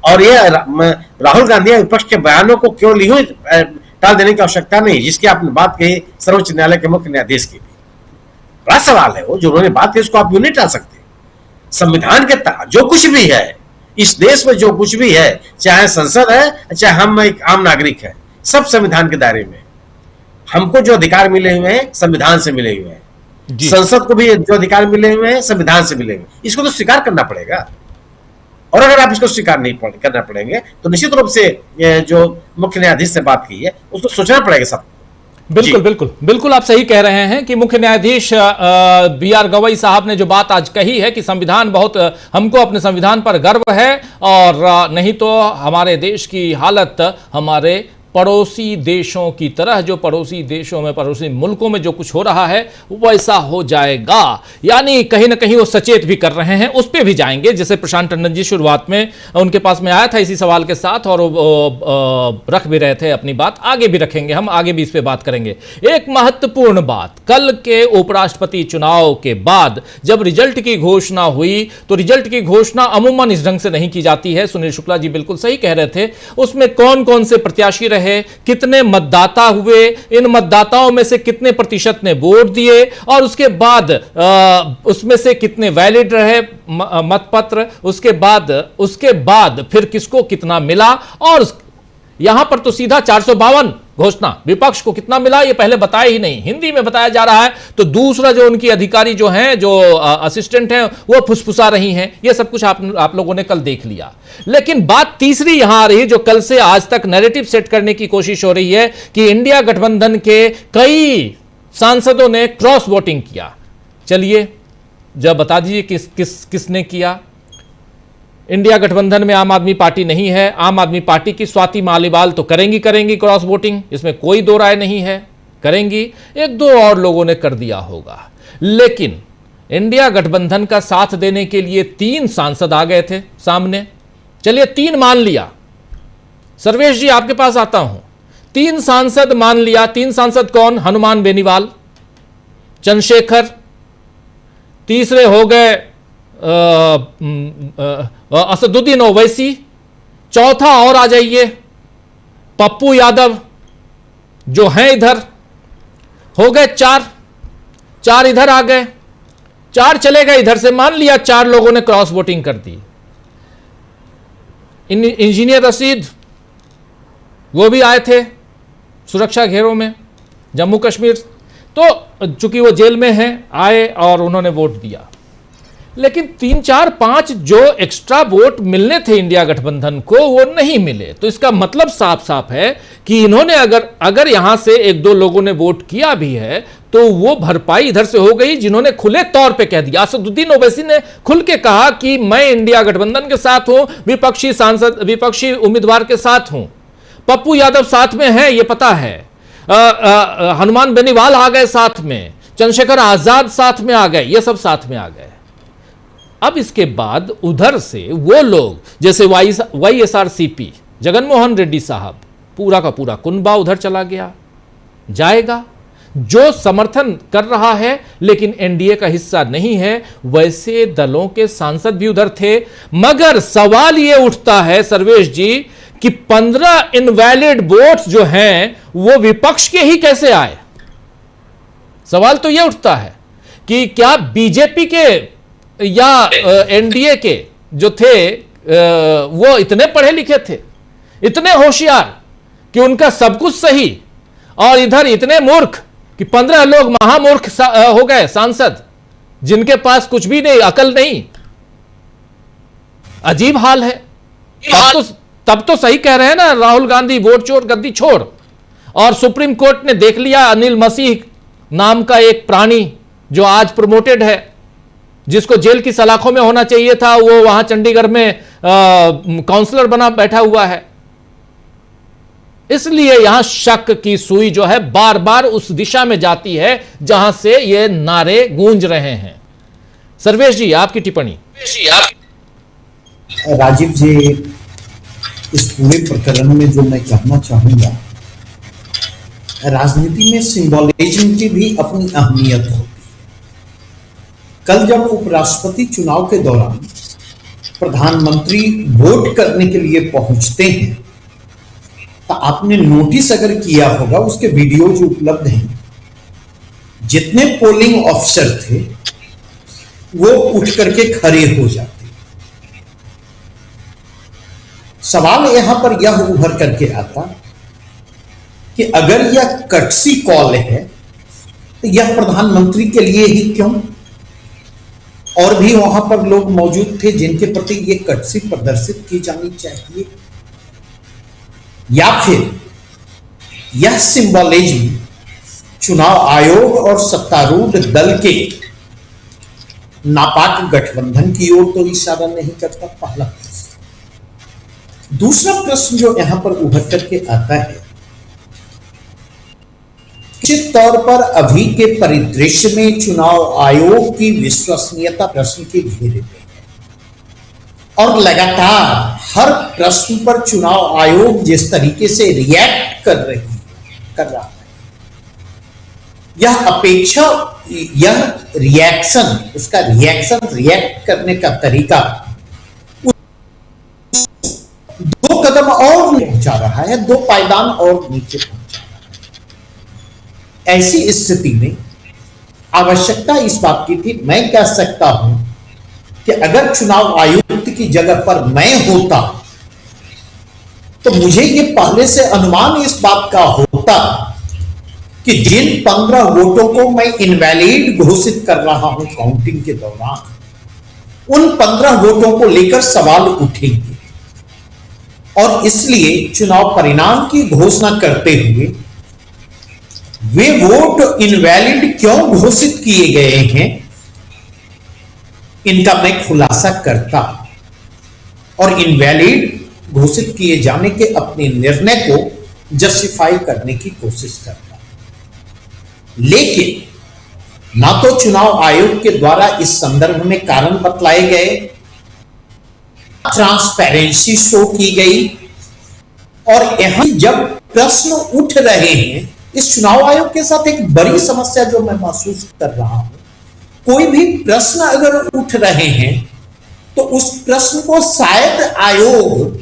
और यह राहुल गांधी विपक्ष के बयानों को केवल यूं टाल देने की आवश्यकता नहीं, जिसकी आपने बात कही सर्वोच्च न्यायालय के मुख्य न्यायाधीश की भी बड़ा सवाल है। वो जो उन्होंने बात की उसको आप यूं नहीं टाल सकते। संविधान के तहत जो कुछ भी है इस देश में, जो कुछ भी है, चाहे संसद है चाहे हम एक आम नागरिक है, सब संविधान के दायरे में। हमको जो अधिकार मिले हुए हैं संविधान से मिले हुए हैं, संसद को भी जो अधिकार मिले हुए हैं संविधान से मिले हुए हैं। इसको तो स्वीकार करना पड़ेगा और अगर आप इसको स्वीकार नहीं करना पड़ेंगे तो निश्चित रूप से जो मुख्य न्यायाधीश से बात की है उसको सोचना पड़ेगा सब। बिल्कुल आप सही कह रहे हैं कि मुख्य न्यायाधीश बी.आर. गवई साहब ने जो बात आज कही है कि संविधान हमको अपने संविधान पर गर्व है और नहीं तो हमारे देश की हालत हमारे पड़ोसी देशों की तरह, जो पड़ोसी देशों में, पड़ोसी मुल्कों में जो कुछ हो रहा है वैसा हो जाएगा। यानी कहीं ना कहीं वो सचेत भी कर रहे हैं, उस पर भी जाएंगे। जैसे प्रशांत टंडन जी शुरुआत में उनके पास में आया था इसी सवाल के साथ और वो रख भी रहे थे अपनी बात, आगे भी रखेंगे, हम आगे भी इस पर बात करेंगे। एक महत्वपूर्ण बात, कल के उपराष्ट्रपति चुनाव के बाद जब रिजल्ट की घोषणा हुई तो रिजल्ट की घोषणा अमूमन इस ढंग से नहीं की जाती है। सुनील शुक्ला जी बिल्कुल सही कह रहे थे। उसमें कौन कौन से प्रत्याशी रहे, कितने मतदाता हुए, इन मतदाताओं में से कितने प्रतिशत ने वोट दिए और उसके बाद उसमें से कितने वैलिड रहे मतपत्र, उसके बाद फिर किसको कितना मिला। और यहां पर तो सीधा 452 घोषणा, विपक्ष को कितना मिला ये पहले बताया ही नहीं, हिंदी में बताया जा रहा है। तो दूसरा जो उनकी अधिकारी जो हैं, जो असिस्टेंट हैं, वो फुसफुसा रही हैं। ये सब कुछ आप लोगों ने कल देख लिया। लेकिन बात तीसरी यहां आ रही है जो कल से आज तक नैरेटिव सेट करने की कोशिश हो रही है कि इंडिया गठबंधन के कई सांसदों ने क्रॉस वोटिंग किया। चलिए जब बता दीजिए किसने किया। इंडिया गठबंधन में आम आदमी पार्टी नहीं है। आम आदमी पार्टी की स्वाति मालीवाल तो करेंगी क्रॉस वोटिंग, इसमें कोई दो राय नहीं है, करेंगी। एक दो और लोगों ने कर दिया होगा। लेकिन इंडिया गठबंधन का साथ देने के लिए 3 सांसद आ गए थे सामने। चलिए 3 मान लिया, सर्वेश जी आपके पास आता हूं। 3 सांसद मान लिया। 3 सांसद कौन? हनुमान बेनीवाल, चंद्रशेखर, तीसरे हो गए असदुद्दीन ओवैसी, चौथा और आ जाइए पप्पू यादव जो हैं इधर। हो गए 4 इधर आ गए, 4 चले गए इधर से। मान लिया 4 लोगों ने क्रॉस वोटिंग कर दी। इंजीनियर रशीद वो भी आए थे सुरक्षा घेरों में, जम्मू कश्मीर। तो चूंकि वो जेल में हैं, आए और उन्होंने वोट दिया। लेकिन 3, 4, 5 जो एक्स्ट्रा वोट मिलने थे इंडिया गठबंधन को वो नहीं मिले। तो इसका मतलब साफ साफ है कि इन्होंने अगर यहां से 1-2 लोगों ने वोट किया भी है तो वो भरपाई इधर से हो गई जिन्होंने खुले तौर पे कह दिया। असदुद्दीन ओवैसी ने खुल के कहा कि मैं इंडिया गठबंधन के साथ हूं, विपक्षी उम्मीदवार के साथ हूं। पप्पू यादव साथ में है, ये पता है। हनुमान बेनीवाल आ गए साथ में, चंद्रशेखर आजाद साथ में आ गए, ये सब साथ में आ गए। अब इसके बाद उधर से वो लोग जैसे YSRCP जगनमोहन रेड्डी साहब, पूरा का पूरा कुनबा उधर चला गया, जाएगा। जो समर्थन कर रहा है लेकिन एनडीए का हिस्सा नहीं है, वैसे दलों के सांसद भी उधर थे। मगर सवाल यह उठता है सर्वेश जी कि 15 इनवैलिड वोट्स जो हैं वो विपक्ष के ही कैसे आए? सवाल तो यह उठता है कि क्या बीजेपी के या एनडीए के जो थे वो इतने पढ़े लिखे थे, इतने होशियार कि उनका सब कुछ सही, और इधर इतने मूर्ख कि 15 लोग महामूर्ख हो गए सांसद, जिनके पास कुछ भी नहीं, अकल नहीं। अजीब हाल है। तब तो सही कह रहे हैं ना राहुल गांधी, वोट चोर गद्दी छोड़। और सुप्रीम कोर्ट ने देख लिया अनिल मसीह नाम का एक प्राणी जो आज प्रमोटेड है, जिसको जेल की सलाखों में होना चाहिए था, वो वहां चंडीगढ़ में काउंसलर बना बैठा हुआ है। इसलिए यहां शक की सुई जो है बार बार उस दिशा में जाती है जहां से ये नारे गूंज रहे हैं। सर्वेश जी, आपकी टिप्पणी। राजीव जी, इस पूरे प्रकरण में जो मैं कहना चाहूंगा, राजनीति में सिंबोलिज्म की भी अपनी अहमियत होती है। कल जब उपराष्ट्रपति चुनाव के दौरान प्रधानमंत्री वोट करने के लिए पहुंचते हैं तो आपने नोटिस अगर किया होगा, उसके वीडियोज उपलब्ध हैं, जितने पोलिंग ऑफिसर थे वो उठ करके खड़े हो जाते। सवाल यहां पर यह उभर करके आता कि अगर यह कटसी कॉल है तो यह प्रधानमंत्री के लिए ही क्यों? और भी वहां पर लोग मौजूद थे जिनके प्रति यह कटसी प्रदर्शित की जानी चाहिए। या फिर यह सिंबोलिज्म चुनाव आयोग और सत्तारूढ़ दल के नापाक गठबंधन की ओर तो इशारा नहीं करता? पहला प्रश्न। दूसरा प्रश्न जो यहां पर उभर करके आता है, निश्चित तौर पर अभी के परिदृश्य में चुनाव आयोग की विश्वसनीयता प्रश्न के घेरे में है और लगातार हर प्रश्न पर चुनाव आयोग जिस तरीके से रिएक्ट कर रहा है, यह अपेक्षा, यह रिएक्शन, उसका रिएक्ट करने का तरीका दो कदम और पहुंचा रहा है, 2 पायदान और नीचे पहुंचा रहा है। ऐसी स्थिति में आवश्यकता इस बात की थी, मैं कह सकता हूं कि अगर चुनाव आयुक्त की जगह पर मैं होता तो मुझे यह पहले से अनुमान इस बात का होता कि जिन 15 वोटों को मैं इनवैलिड घोषित कर रहा हूं काउंटिंग के दौरान, उन 15 वोटों को लेकर सवाल उठेंगे और इसलिए चुनाव परिणाम की घोषणा करते हुए वे वोट इनवैलिड क्यों घोषित किए गए हैं, इनका मैं खुलासा करता और इनवैलिड घोषित किए जाने के अपने निर्णय को जस्टिफाई करने की कोशिश करता। लेकिन ना तो चुनाव आयोग के द्वारा इस संदर्भ में कारण बतलाए गए, ट्रांसपेरेंसी शो की गई, और यहां जब प्रश्न उठ रहे हैं, इस चुनाव आयोग के साथ एक बड़ी समस्या जो मैं महसूस कर रहा हूं, कोई भी प्रश्न अगर उठ रहे हैं तो उस प्रश्न को शायद आयोग,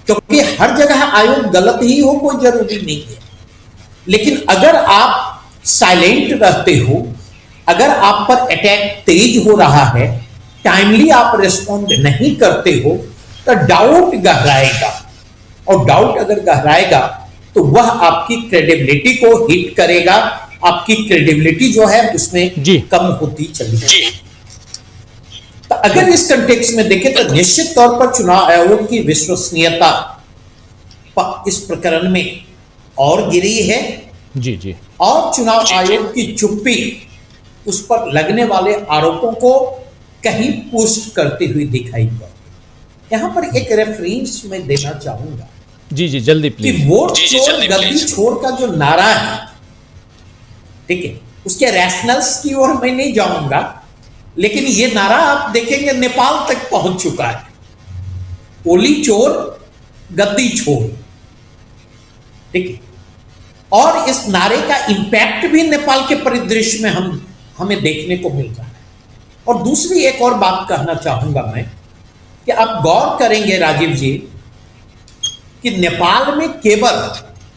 क्योंकि हर जगह आयोग गलत ही हो कोई जरूरी नहीं है, लेकिन अगर आप साइलेंट रहते हो, अगर आप पर अटैक तेज हो रहा है, टाइमली आप रिस्पॉन्ड नहीं करते हो, तो डाउट गहराएगा, और डाउट अगर गहराएगा तो वह आपकी क्रेडिबिलिटी को हिट करेगा, आपकी क्रेडिबिलिटी जो है उसमें कम होती चली जाएगी। तो अगर इस कंटेक्स्ट में देखें तो निश्चित तौर पर चुनाव आयोग की विश्वसनीयता इस प्रकरण में और गिरी है जी, और चुनाव आयोग की चुप्पी उस पर लगने वाले आरोपों को कहीं पुष्ट करती हुई दिखाई पड़ती। यहां पर एक रेफरेंस मैं देना चाहूंगा, जी जल्दी प्लीज। वोट चोर गद्दी छोड़ का जो नारा है, ठीक है, उसके रैशनल्स की ओर मैं नहीं जाऊंगा, लेकिन ये नारा आप देखेंगे नेपाल तक पहुंच चुका है, ओली चोर गद्दी छोड़, ठीक है। और इस नारे का इंपैक्ट भी नेपाल के परिदृश्य में हमें देखने को मिल रहा है। और दूसरी एक और बात कहना चाहूंगा मैं कि आप गौर करेंगे राजीव जी कि नेपाल में केवल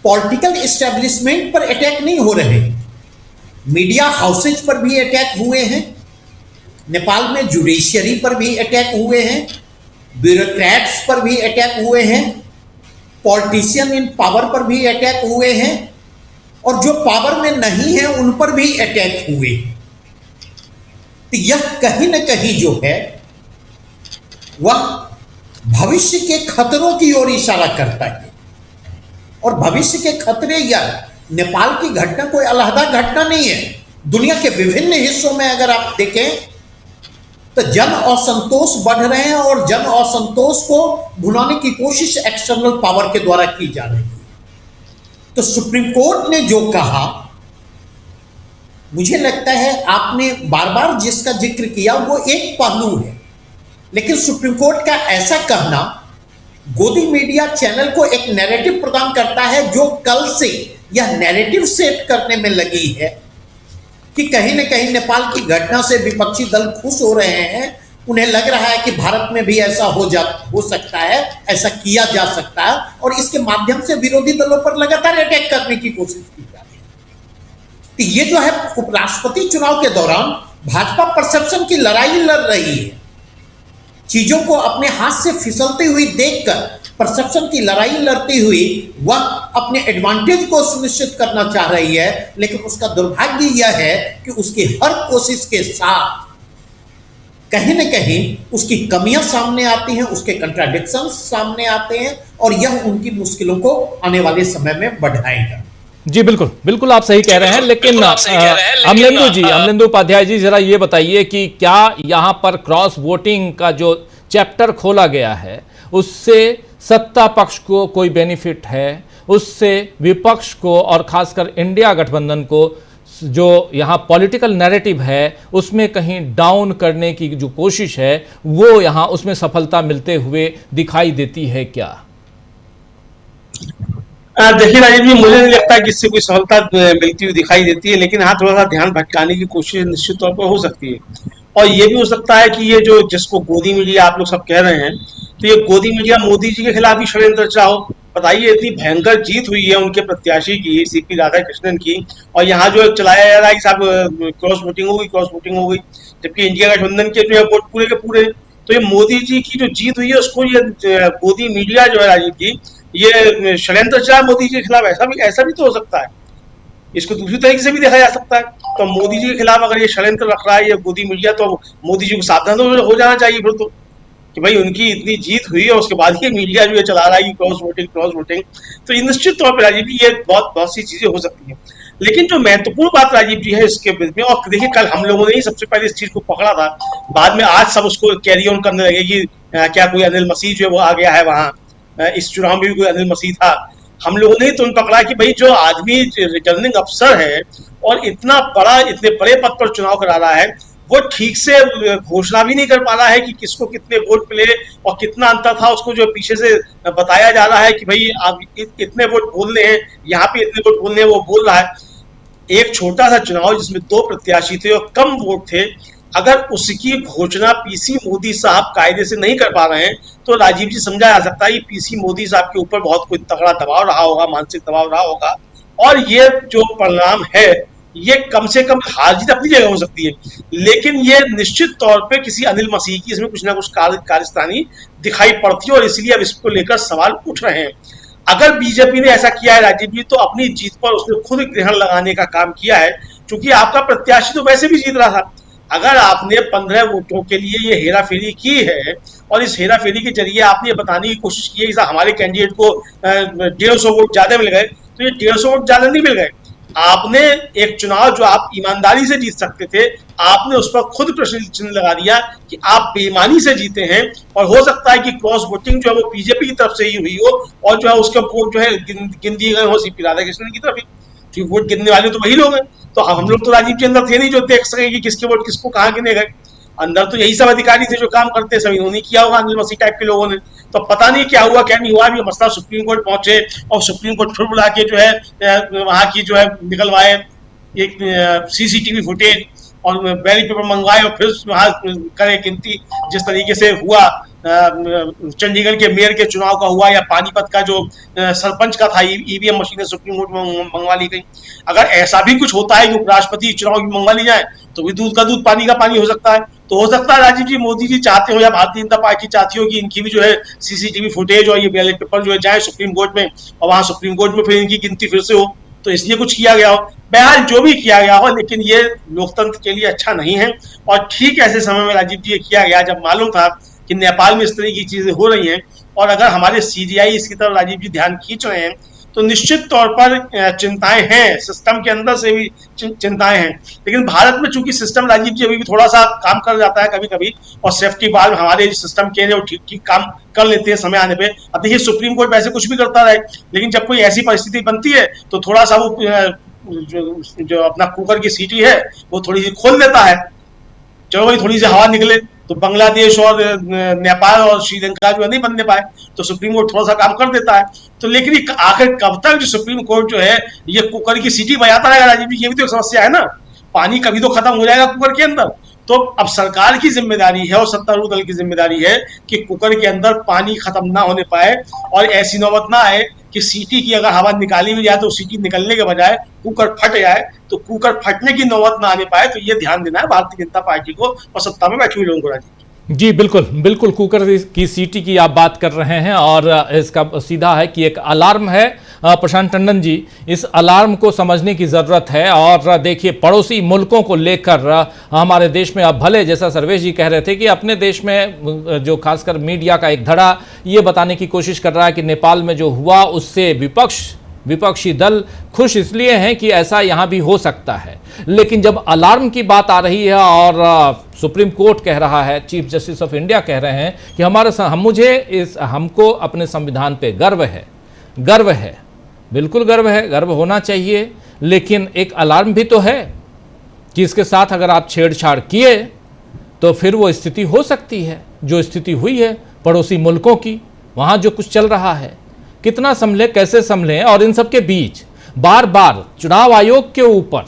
पॉलिटिकल एस्टेब्लिशमेंट पर अटैक नहीं हो रहे, मीडिया हाउसेज पर भी अटैक हुए हैं, नेपाल में जुडिशियरी पर भी अटैक हुए हैं, ब्यूरोक्रेट्स पर भी अटैक हुए हैं, पॉलिटिशियन इन पावर पर भी अटैक हुए हैं, और जो पावर में नहीं है उन पर भी अटैक हुए। तो यह कहीं ना कहीं जो है वह भविष्य के खतरों की ओर इशारा करता है। और भविष्य के खतरे या नेपाल की घटना कोई अलहदा घटना नहीं है। दुनिया के विभिन्न हिस्सों में अगर आप देखें तो जन असंतोष बढ़ रहे हैं, और जन असंतोष को भुनाने की कोशिश एक्सटर्नल पावर के द्वारा की जा रही है। तो सुप्रीम कोर्ट ने जो कहा, मुझे लगता है आपने बार बार जिसका जिक्र किया वो एक पहलू है, लेकिन सुप्रीम कोर्ट का ऐसा कहना गोदी मीडिया चैनल को एक नैरेटिव प्रदान करता है, जो कल से यह नैरेटिव सेट करने में लगी है कि कहीं न कहीं नेपाल की घटना से विपक्षी दल खुश हो रहे हैं, उन्हें लग रहा है कि भारत में भी ऐसा हो सकता है, ऐसा किया जा सकता है, और इसके माध्यम से विरोधी दलों पर लगातार अटैक करने की कोशिश की जा रही है। तो ये जो है उपराष्ट्रपति चुनाव के दौरान भाजपा परसेप्शन की लड़ाई लड़ रही है, चीजों को अपने हाथ से फिसलती हुई देखकर परसेप्शन की लड़ाई लड़ती हुई वह अपने एडवांटेज को सुनिश्चित करना चाह रही है। लेकिन उसका दुर्भाग्य यह है कि उसकी हर कोशिश के साथ कहीं न कहीं उसकी कमियां सामने आती हैं, उसके कंट्राडिक्शंस सामने आते हैं, और यह उनकी मुश्किलों को आने वाले समय में बढ़ाएगा। जी बिल्कुल बिल्कुल, आप सही कह रहे हैं। लेकिन अमलेंदु उपाध्याय जी, जरा ये बताइए कि क्या यहां पर क्रॉस वोटिंग का जो चैप्टर खोला गया है उससे सत्ता पक्ष को कोई बेनिफिट है, उससे विपक्ष को और खासकर इंडिया गठबंधन को जो यहाँ पॉलिटिकल नैरेटिव है उसमें कहीं डाउन करने की जो कोशिश है वो यहाँ उसमें सफलता मिलते हुए दिखाई देती है क्या? देखिए राजीव जी, मुझे नहीं लगता कि इससे कोई सफलता मिलती हुई दिखाई देती है, लेकिन हाँ थोड़ा सा ध्यान भटकाने की कोशिश निश्चित तौर पर हो सकती है। और ये भी हो सकता है कि ये जो जिसको गोदी मीडिया आप लोग सब कह रहे हैं, तो ये गोदी मीडिया मोदी जी के खिलाफ ही षड्यंत्र रचा हो। बताइए, इतनी भयंकर जीत हुई है उनके प्रत्याशी की, सीपी राधाकृष्णन की, और यहाँ जो चलाया जा रहा है कि साहब क्रॉस वोटिंग हो गई, जबकि इंडिया गठबंधन के जो है वोट पूरे के पूरे। तो ये मोदी जी की जो जीत हुई है उसको ये गोदी मीडिया जो है राजीव जी, ये षड्यंत्र रचा मोदी जी के खिलाफ, ऐसा भी तो हो सकता है। इसको दूसरी तरीके से भी देखा जा सकता है। तो मोदी जी के खिलाफ अगर ये षड्यंत्र रख रहा है ये गोदी मीडिया, तो मोदी जी को सावधान हो जाना चाहिए फिर तो, कि भाई उनकी इतनी जीत हुई है उसके बाद ये मीडिया जो है चला रहा है क्रॉस वोटिंग। तो ये निश्चित तौर पर राजीव जी ये बहुत सी चीजें हो सकती हैं। लेकिन जो महत्वपूर्ण बात राजीव जी है इसके में, और देखिए कल हम लोगों ने ही सबसे पहले इस चीज को पकड़ा था, बाद में आज सब उसको कैरी ऑन करने लगे कि क्या कोई अनिल मसीह जो है वो आ गया है वहां, इस चुनाव में भी कोई अनिल मसीह था। हम लोगों ने तो पकड़ा कि भाई जो आदमी रिटर्निंग अफसर है और इतने बड़े पद पर चुनाव करा रहा है, वो ठीक से घोषणा भी नहीं कर पा रहा है कि किसको कितने वोट मिले और कितना अंतर था। उसको जो पीछे से बताया जा रहा है कि भाई आप इतने वोट बोलने हैं, यहाँ पे इतने वोट बोलने हैं, वो बोल रहा है। एक छोटा सा चुनाव जिसमें 2 प्रत्याशी थे और कम वोट थे, अगर उसकी घोषणा पीसी मोदी साहब कायदे से नहीं कर पा रहे हैं, तो राजीव जी समझा जा सकता है कि पीसी मोदी साहब के ऊपर बहुत कोई तगड़ा दबाव रहा होगा, मानसिक दबाव रहा होगा। और ये जो परिणाम है, ये कम से कम हार जीत अपनी जगह हो सकती है, लेकिन ये निश्चित तौर पे किसी अनिल मसीह की इसमें कुछ ना कुछ कारस्तानी दिखाई पड़ती है, और इसलिए अब इसको लेकर सवाल उठ रहे हैं। अगर बीजेपी ने ऐसा किया है राजीव जी, तो अपनी जीत पर उसने खुद ग्रहण लगाने का काम किया है, क्योंकि आपका प्रत्याशी तो वैसे भी जीत रहा था। अगर आपने 15 वोटों के लिए ये हेराफेरी की है, और इस हेराफेरी के जरिए आपने बताने की कोशिश की है कि हमारे कैंडिडेट को 150 वोट ज्यादा मिल गए, तो ये 150 वोट ज्यादा नहीं मिल गए। आपने एक चुनाव जो आप ईमानदारी से जीत सकते थे, आपने उस पर खुद प्रश्न चिन्ह लगा दिया कि आप बेईमानी से जीते हैं। और हो सकता है कि क्रॉस वोटिंग जो है वो बीजेपी की तरफ से ही हुई हो, और जो है उसके वोट जो है गिन दिए गए हो सीपी राधाकृष्णन की तरफ ही। क्योंकि वोट गिनने वाले तो वही लोग हैं। तो हम लोग तो राजीव जी अंदर थे नहीं जो देख सके कि किसके वोट किसको कहाँ गिने गए। अंदर तो यही सब अधिकारी थे जो काम करते, सब इन्होंने किया होगा अनिल मसीह टाइप के लोगों ने। तो पता नहीं क्या हुआ क्या नहीं हुआ। अभी मसला सुप्रीम कोर्ट पहुंचे और सुप्रीम कोर्ट फिर बुला के जो है वहां की जो है निकलवाए एक सीसीटीवी फुटेज और बैलेट पेपर मंगवाए और फिर वहां करे गिनती। जिस तरीके से हुआ चंडीगढ़ के मेयर के चुनाव का हुआ या पानीपत का जो सरपंच का था, ईवीएम मशीनें सुप्रीम कोर्ट में मंगवा ली गई। अगर ऐसा भी कुछ होता है कि उपराष्ट्रपति चुनाव की मंगवा ली जाए तो भी दूध का दूध पानी का पानी हो सकता है। तो हो सकता है राजीव जी मोदी जी चाहते हो या भारतीय जनता पार्टी चाहती हो कि इनकी भी जो है सीसीटीवी फुटेज और ये बैलेट पेपर जो है जाए सुप्रीम कोर्ट में और वहां सुप्रीम कोर्ट में फिर इनकी गिनती फिर से हो। तो इसलिए कुछ किया गया हो। बहरहाल जो भी किया गया हो, लेकिन ये लोकतंत्र के लिए अच्छा नहीं है। और ठीक ऐसे समय में राजीव जी ये किया गया जब मालूम था कि नेपाल में इस तरह की चीजें हो रही हैं और अगर हमारे सीजीआई इसकी तरफ राजीव जी ध्यान खींच रहे हैं तो निश्चित तौर पर चिंताएं हैं, सिस्टम के अंदर से भी चिंताएं हैं। लेकिन भारत में चूंकि सिस्टम राजीव जी अभी भी थोड़ा सा काम कर जाता है कभी कभी, और सेफ्टी वाल्व हमारे सिस्टम के लिए ठीक ठीक काम कर लेते हैं समय आने पे। अब देखिए सुप्रीम कोर्ट वैसे कुछ भी करता रहे, लेकिन जब कोई ऐसी परिस्थिति बनती है तो थोड़ा सा वो जो अपना कुकर की सीटी है वो थोड़ी सी खोल देता है, चलो भाई थोड़ी सी हवा निकले। तो बांग्लादेश और नेपाल और श्रीलंका जो है नहीं बनने पाए, तो सुप्रीम कोर्ट थोड़ा सा काम कर देता है। तो लेकिन आखिर कब तक जो सुप्रीम कोर्ट जो है ये कुकर की सीटी बजाता रहेगा राजीव जी, ये भी तो समस्या है ना। पानी कभी तो खत्म हो जाएगा कुकर के अंदर। तो अब सरकार की जिम्मेदारी है और सत्तारूढ़ दल की जिम्मेदारी है कि कुकर के अंदर पानी खत्म ना होने पाए और ऐसी नौबत ना आए कि सीटी की अगर हवा निकाली भी जाए तो सीटी निकलने के बजाय कुकर फट जाए, तो कुकर फटने की नौबत ना आने पाए। तो ये ध्यान देना है भारतीय जनता पार्टी को और सत्ता में बैठे हुए लोगों को राजीव। जी बिल्कुल बिल्कुल, कुकर की सीटी की आप बात कर रहे हैं और इसका सीधा है कि एक अलार्म है। प्रशांत टंडन जी, इस अलार्म को समझने की ज़रूरत है। और देखिए पड़ोसी मुल्कों को लेकर हमारे देश में अब भले जैसा सर्वेश जी कह रहे थे कि अपने देश में जो खासकर मीडिया का एक धड़ा ये बताने की कोशिश कर रहा है कि नेपाल में जो हुआ उससे विपक्षी दल खुश इसलिए हैं कि ऐसा यहाँ भी हो सकता है। लेकिन जब अलार्म की बात आ रही है और सुप्रीम कोर्ट कह रहा है, चीफ जस्टिस ऑफ इंडिया कह रहे हैं कि हमको अपने संविधान पे गर्व है, बिल्कुल गर्व है, गर्व होना चाहिए। लेकिन एक अलार्म भी तो है कि इसके साथ अगर आप छेड़छाड़ किए तो फिर वो स्थिति हो सकती है जो स्थिति हुई है पड़ोसी मुल्कों की। वहाँ जो कुछ चल रहा है कितना संभले, कैसे संभले, और इन सब के बीच बार बार चुनाव आयोग के ऊपर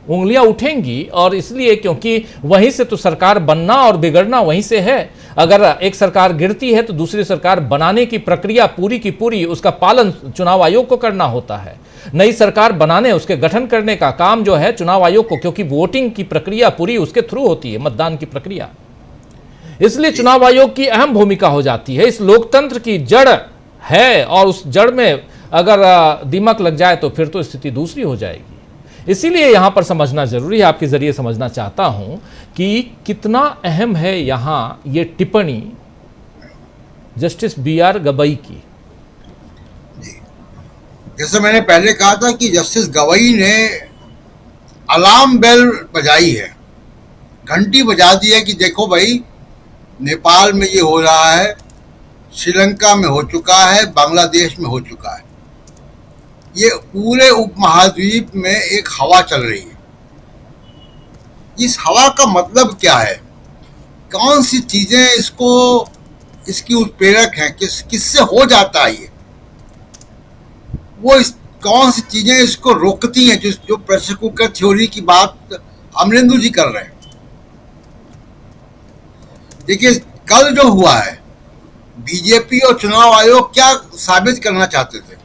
उंगलियां उठेंगी। और इसलिए क्योंकि वहीं से तो सरकार बनना और बिगड़ना वहीं से है। अगर एक सरकार गिरती है तो दूसरी सरकार बनाने की प्रक्रिया पूरी की पूरी उसका पालन चुनाव आयोग को करना होता है। नई सरकार बनाने, उसके गठन करने का काम जो है चुनाव आयोग को, क्योंकि वोटिंग की प्रक्रिया पूरी उसके थ्रू होती है, मतदान की प्रक्रिया। इसलिए चुनाव आयोग की अहम भूमिका हो जाती है। इस लोकतंत्र की जड़ है और उस जड़ में अगर दीमक लग जाए तो फिर तो स्थिति दूसरी हो जाएगी। इसीलिए यहां पर समझना जरूरी है, आपके जरिए समझना चाहता हूं कि कितना अहम है यहां ये टिप्पणी जस्टिस BR गवई की। जैसे मैंने पहले कहा था कि जस्टिस गवई ने अलार्म बेल बजाई है, घंटी बजा दी है कि देखो भाई नेपाल में ये हो रहा है, श्रीलंका में हो चुका है, बांग्लादेश में हो चुका है। ये पूरे उपमहाद्वीप में एक हवा चल रही है। इस हवा का मतलब क्या है, कौन सी चीजें इसकी उत्प्रेरक हैं, किससे हो जाता है ये, कौन सी चीजें इसको रोकती हैं, जो प्रेशर कुकर थ्योरी की बात अमरेंदु जी कर रहे हैं। देखिए कल जो हुआ है, बीजेपी और चुनाव आयोग क्या साबित करना चाहते थे।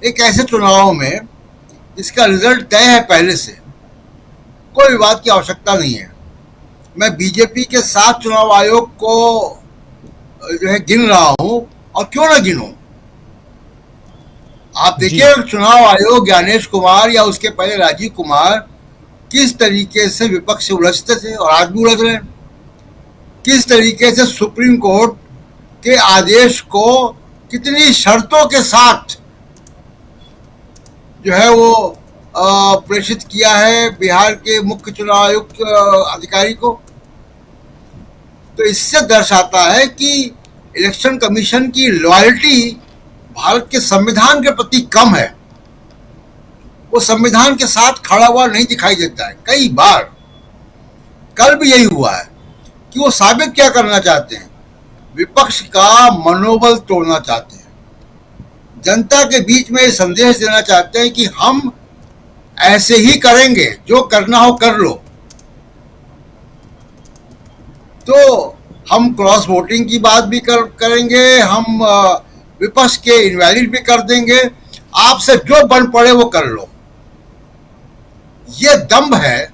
एक ऐसे चुनाव में इसका रिजल्ट तय है पहले से, कोई विवाद की आवश्यकता नहीं है। मैं बीजेपी के साथ चुनाव आयोग को जो है गिन रहा हूं, और क्यों ना गिनूं। आप देखिए चुनाव आयोग ज्ञानेश कुमार या उसके पहले राजीव कुमार किस तरीके से विपक्ष से उलझते थे और आज भी उलझ रहे हैं। किस तरीके से सुप्रीम कोर्ट के आदेश को कितनी शर्तों के साथ जो है वो प्रेषित किया है बिहार के मुख्य चुनाव आयुक्त अधिकारी को। तो इससे दर्शाता है कि इलेक्शन कमीशन की लॉयल्टी भारत के संविधान के प्रति कम है। वो संविधान के साथ खड़ा हुआ नहीं दिखाई देता है। कई बार, कल भी यही हुआ है कि वो साबित क्या करना चाहते हैं, विपक्ष का मनोबल तोड़ना चाहते हैं, जनता के बीच में संदेश देना चाहते हैं कि हम ऐसे ही करेंगे, जो करना हो कर लो। तो हम क्रॉस वोटिंग की बात भी करेंगे, हम विपक्ष के इनवैलिड भी कर देंगे, आपसे जो बन पड़े वो कर लो। ये दम्भ है,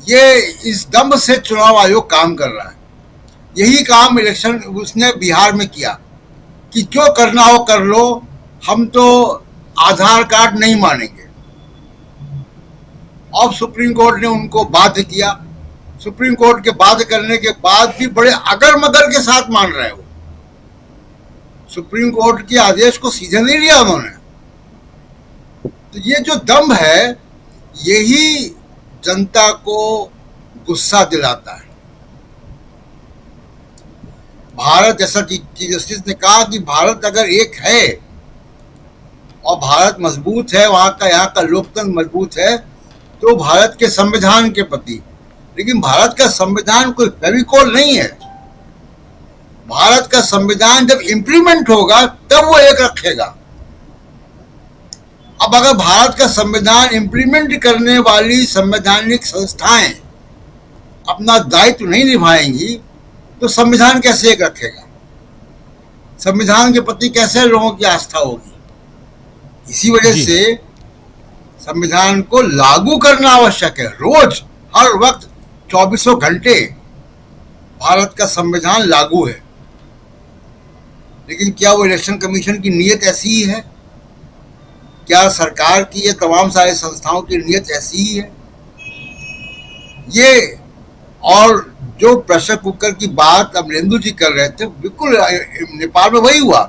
ये इस दम्भ से चुनाव आयोग काम कर रहा है। यही काम इलेक्शन उसने बिहार में किया कि जो करना हो कर लो, हम तो आधार कार्ड नहीं मानेंगे। अब सुप्रीम कोर्ट ने उनको बाध्य किया। सुप्रीम कोर्ट के बाध्य करने के बाद भी बड़े अगर मगर के साथ मान रहे हो। सुप्रीम कोर्ट के आदेश को सीधे नहीं लिया उन्होंने। तो ये जो दम्भ है, यही जनता को गुस्सा दिलाता है। भारत, जैसा चीफ जस्टिस ने कहा कि भारत अगर एक है और भारत मजबूत है, वहां का यहाँ का लोकतंत्र मजबूत है, तो भारत के संविधान के प्रति। लेकिन भारत का संविधान कोई फेविकोल नहीं है। भारत का संविधान जब इंप्लीमेंट होगा तब वो एक रखेगा। अब अगर भारत का संविधान इंप्लीमेंट करने वाली संवैधानिक संस्थाएं अपना दायित्व नहीं निभाएंगी तो संविधान कैसे एक रखेगा? संविधान के प्रति कैसे लोगों की आस्था होगी? इसी वजह से संविधान को लागू करना आवश्यक है। रोज, हर वक्त, 24 घंटे भारत का संविधान लागू है। लेकिन क्या वो इलेक्शन कमीशन की नीयत ऐसी ही है? क्या सरकार की ये तमाम सारे संस्थाओं की नीयत ऐसी ही है? ये और जो प्रेशर कुकर की बात अमरेंदु जी कर रहे थे, बिल्कुल नेपाल में वही हुआ